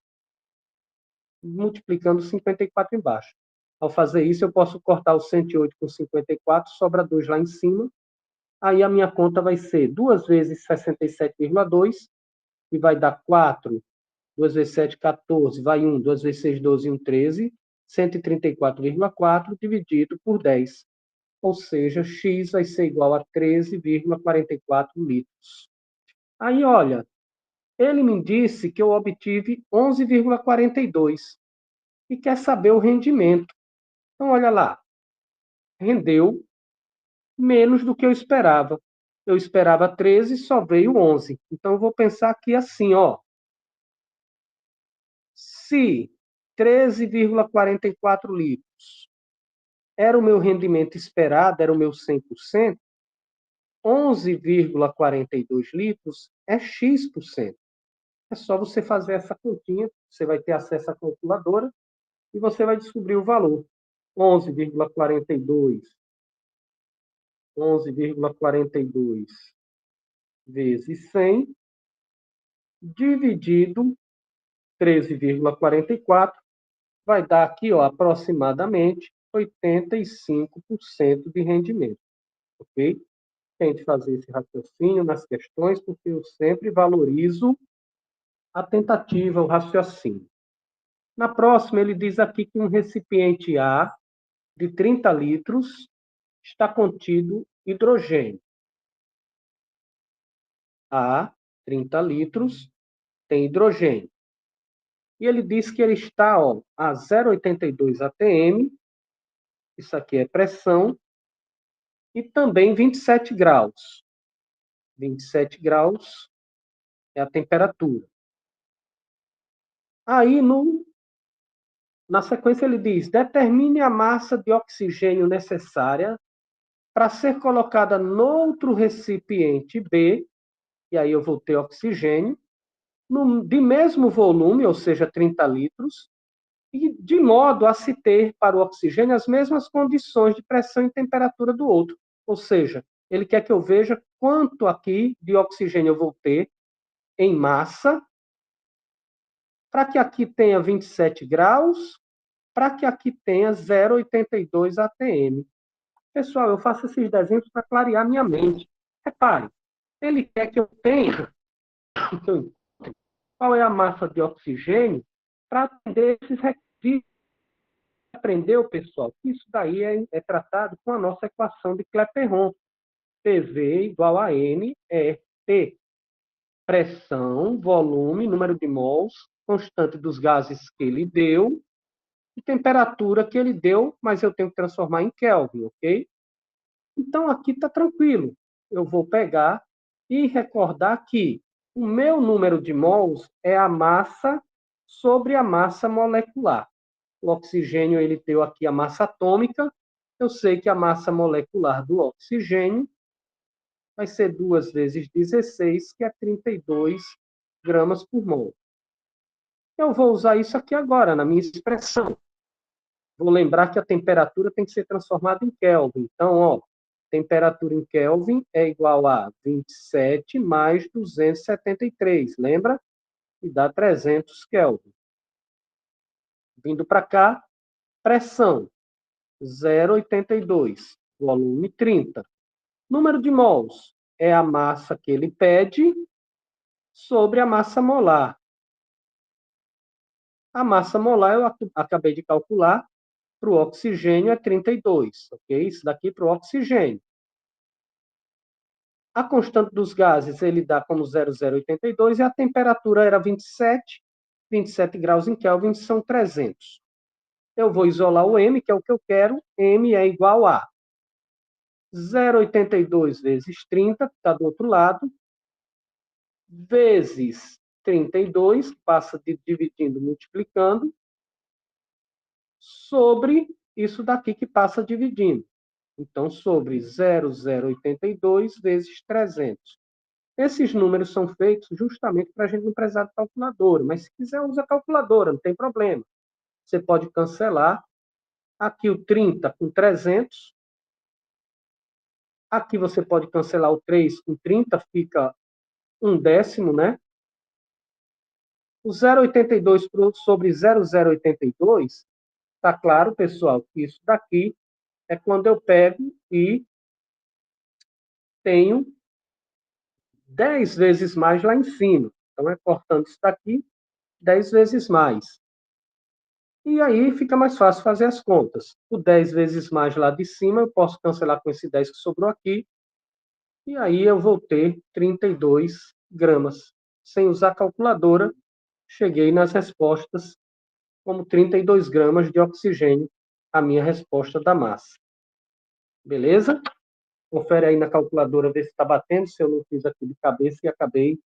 multiplicando 54 embaixo. Ao fazer isso, eu posso cortar o 108 com 54, sobra 2 lá em cima. Aí a minha conta vai ser 2 vezes 67,2, que vai dar 4. 2 vezes 7, 14, vai 1. 2 vezes 6, 12, 1, 13. 134,4 dividido por 10. Ou seja, X vai ser igual a 13,44 litros. Aí, olha, ele me disse que eu obtive 11,42 e quer saber o rendimento. Então, olha lá, rendeu menos do que eu esperava. Eu esperava 13, só veio 11. Então, eu vou pensar aqui assim, ó. Se 13,44 litros era o meu rendimento esperado, era o meu 100%, 11,42 litros é X%. É só você fazer essa continha, você vai ter acesso à calculadora e você vai descobrir o valor. 11,42 vezes 100 dividido 13,44 vai dar aqui, ó, aproximadamente 85% de rendimento, ok? Tente fazer esse raciocínio nas questões, porque eu sempre valorizo a tentativa, o raciocínio. Na próxima, ele diz aqui que um recipiente A de 30 litros está contido hidrogênio. A, 30 litros, tem hidrogênio. E ele diz que ele está, ó, a 0,82 atm, isso aqui é pressão, e também 27 graus. 27 graus é a temperatura. Aí, na sequência, ele diz: determine a massa de oxigênio necessária para ser colocada noutro recipiente B, e aí eu vou ter oxigênio, de mesmo volume, ou seja, 30 litros, e de modo a se ter para o oxigênio as mesmas condições de pressão e temperatura do outro. Ou seja, ele quer que eu veja quanto aqui de oxigênio eu vou ter em massa, para que aqui tenha 27 graus, para que aqui tenha 0,82 atm. Pessoal, eu faço esses desenhos para clarear minha mente. Repare, ele quer que eu tenha qual é a massa de oxigênio para atender esses requisitos. Aprendeu, pessoal, que isso daí é tratado com a nossa equação de Clapeyron. PV igual a N é T. Pressão, volume, número de mols, constante dos gases que ele deu, e temperatura que ele deu, mas eu tenho que transformar em Kelvin, ok? Então, aqui está tranquilo. Eu vou pegar e recordar que o meu número de mols é a massa sobre a massa molecular. O oxigênio, ele deu aqui a massa atômica. Eu sei que a massa molecular do oxigênio vai ser 2 vezes 16, que é 32 gramas por mol. Eu vou usar isso aqui agora, na minha expressão. Vou lembrar que a temperatura tem que ser transformada em Kelvin. Então, ó, temperatura em Kelvin é igual a 27 mais 273, lembra? E dá 300 Kelvin. Vindo para cá, pressão, 0,82, volume 30. Número de mols é a massa que ele pede sobre a massa molar. A massa molar eu acabei de calcular, para o oxigênio é 32, ok? Isso daqui para o oxigênio. A constante dos gases ele dá como 0,082 e a temperatura era 27 graus em Kelvin são 300. Eu vou isolar o M, que é o que eu quero. M é igual a 0,82 vezes 30, que está do outro lado, vezes 32, passa dividindo, multiplicando, sobre isso daqui que passa dividindo. Então, sobre 0,082 vezes 300. Esses números são feitos justamente para a gente não precisar de calculadora, mas se quiser, usa a calculadora, não tem problema. Você pode cancelar aqui o 30 com 300. Aqui você pode cancelar o 3 com 30, fica 1/10, né? O 0,82 sobre 0,082, está claro, pessoal, que isso daqui é quando eu pego e tenho 10 vezes mais lá em cima. Então, é cortando isso daqui 10 vezes mais. E aí fica mais fácil fazer as contas. O 10 vezes mais lá de cima, eu posso cancelar com esse 10 que sobrou aqui. E aí eu vou ter 32 gramas. Sem usar calculadora, cheguei nas respostas como 32 gramas de oxigênio, a minha resposta da massa. Beleza? Confere aí na calculadora, ver se está batendo, se eu não fiz aqui de cabeça e acabei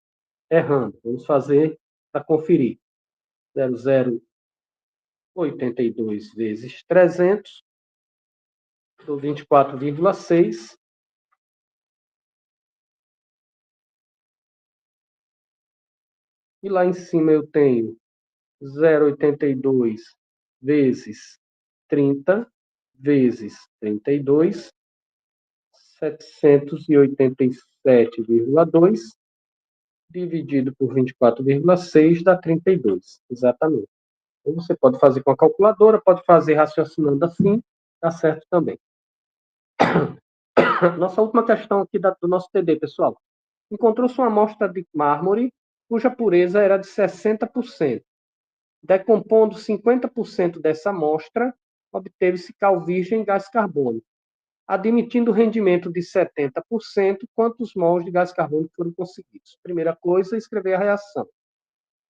errando. Vamos fazer para conferir. 0,082 vezes 300, dou 24,6. E lá em cima eu tenho 0,82 vezes 30 vezes 32, 787,2, dividido por 24,6 dá 32, exatamente. Ou você pode fazer com a calculadora, pode fazer raciocinando assim, dá certo também. Nossa última questão aqui do nosso TD, pessoal. Encontrou-se uma amostra de mármore cuja pureza era de 60%. Decompondo 50% dessa amostra, obteve-se cal virgem gás carbônico. Admitindo o rendimento de 70%, quantos mols de gás carbônico foram conseguidos? Primeira coisa, escrever a reação.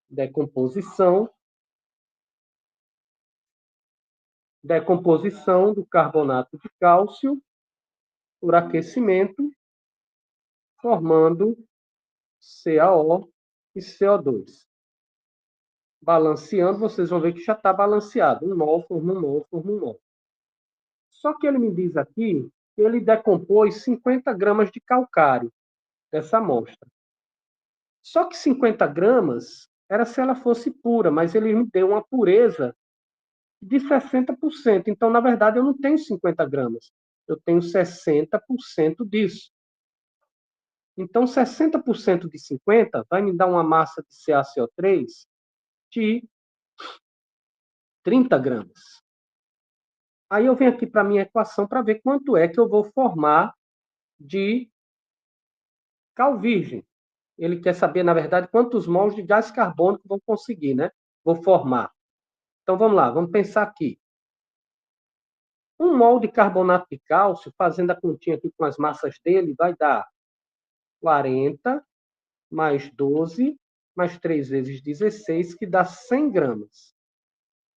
Decomposição do carbonato de cálcio por aquecimento, formando CaO e CO2. Balanceando, vocês vão ver que já está balanceado. 1 mol forma 1 mol, forma 1 mol. Só que ele me diz aqui que ele decompôs 50 gramas de calcário dessa amostra. Só que 50 gramas era se ela fosse pura, mas ele me deu uma pureza de 60%. Então, na verdade, eu não tenho 50 gramas. Eu tenho 60% disso. Então, 60% de 50 vai me dar uma massa de CaCO3 de 30 gramas. Aí eu venho aqui para a minha equação para ver quanto é que eu vou formar de cal virgem. Ele quer saber, na verdade, quantos mols de gás carbônico vão conseguir, né? Vou formar. Então, vamos lá, vamos pensar aqui. 1 mol de carbonato de cálcio, fazendo a continha aqui com as massas dele, vai dar 40 mais 12 mais 3 vezes 16, que dá 100 gramas.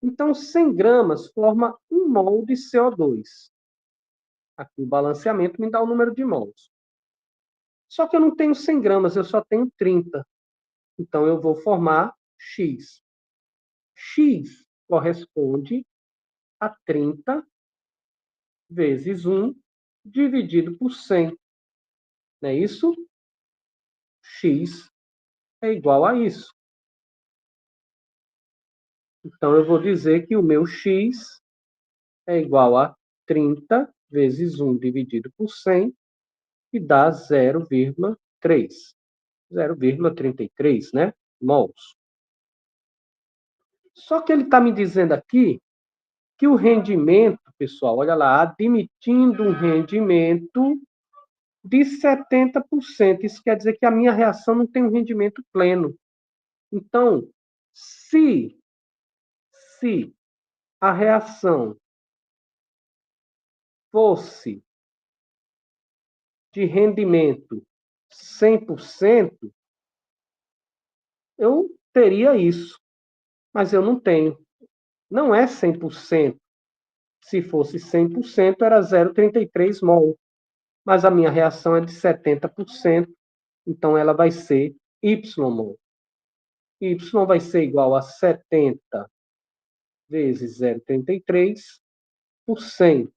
Então, 100 gramas forma 1 mol de CO2. Aqui o balanceamento me dá o número de mols. Só que eu não tenho 100 gramas, eu só tenho 30. Então, eu vou formar X. X corresponde a 30 vezes 1 dividido por 100. Não é isso? X é igual a isso. Então, eu vou dizer que o meu X é igual a 30 vezes 1 dividido por 100, que dá 0,3. 0,33, né? Mols. Só que ele está me dizendo aqui que o rendimento, pessoal, olha lá, admitindo um rendimento de 70%. Isso quer dizer que a minha reação não tem um rendimento pleno. Então, se a reação fosse de rendimento 100%, eu teria isso. Mas eu não tenho. Não é 100%. Se fosse 100%, era 0,33 mol. mas a minha reação é de 70%, então ela vai ser Y mol. Y vai ser igual a 70 vezes 0,33 por 100.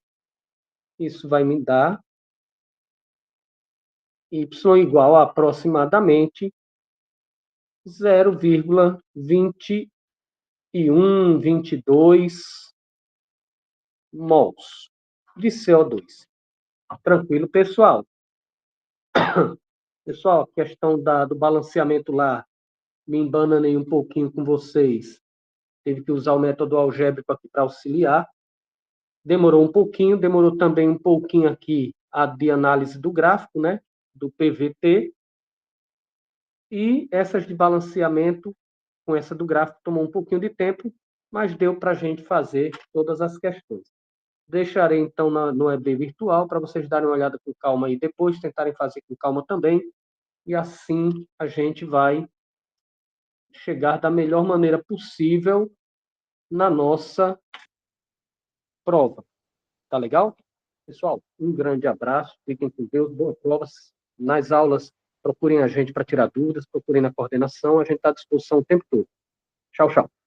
Isso vai me dar Y igual a aproximadamente 0,21, 22 mols de CO2. Tranquilo, pessoal? Pessoal, a questão do balanceamento lá, me embananei um pouquinho com vocês. Teve que usar o método algébrico aqui para auxiliar. Demorou um pouquinho, demorou também um pouquinho aqui a de análise do gráfico, né? Do PVT. E essas de balanceamento, com essa do gráfico, tomou um pouquinho de tempo, mas deu para a gente fazer todas as questões. Deixarei, então, no EB virtual, para vocês darem uma olhada com calma aí depois, tentarem fazer com calma também, e assim a gente vai chegar da melhor maneira possível na nossa prova. Tá legal? Pessoal, um grande abraço, fiquem com Deus, boas provas. Nas aulas, procurem a gente para tirar dúvidas, procurem na coordenação, a gente está à disposição o tempo todo. Tchau, tchau.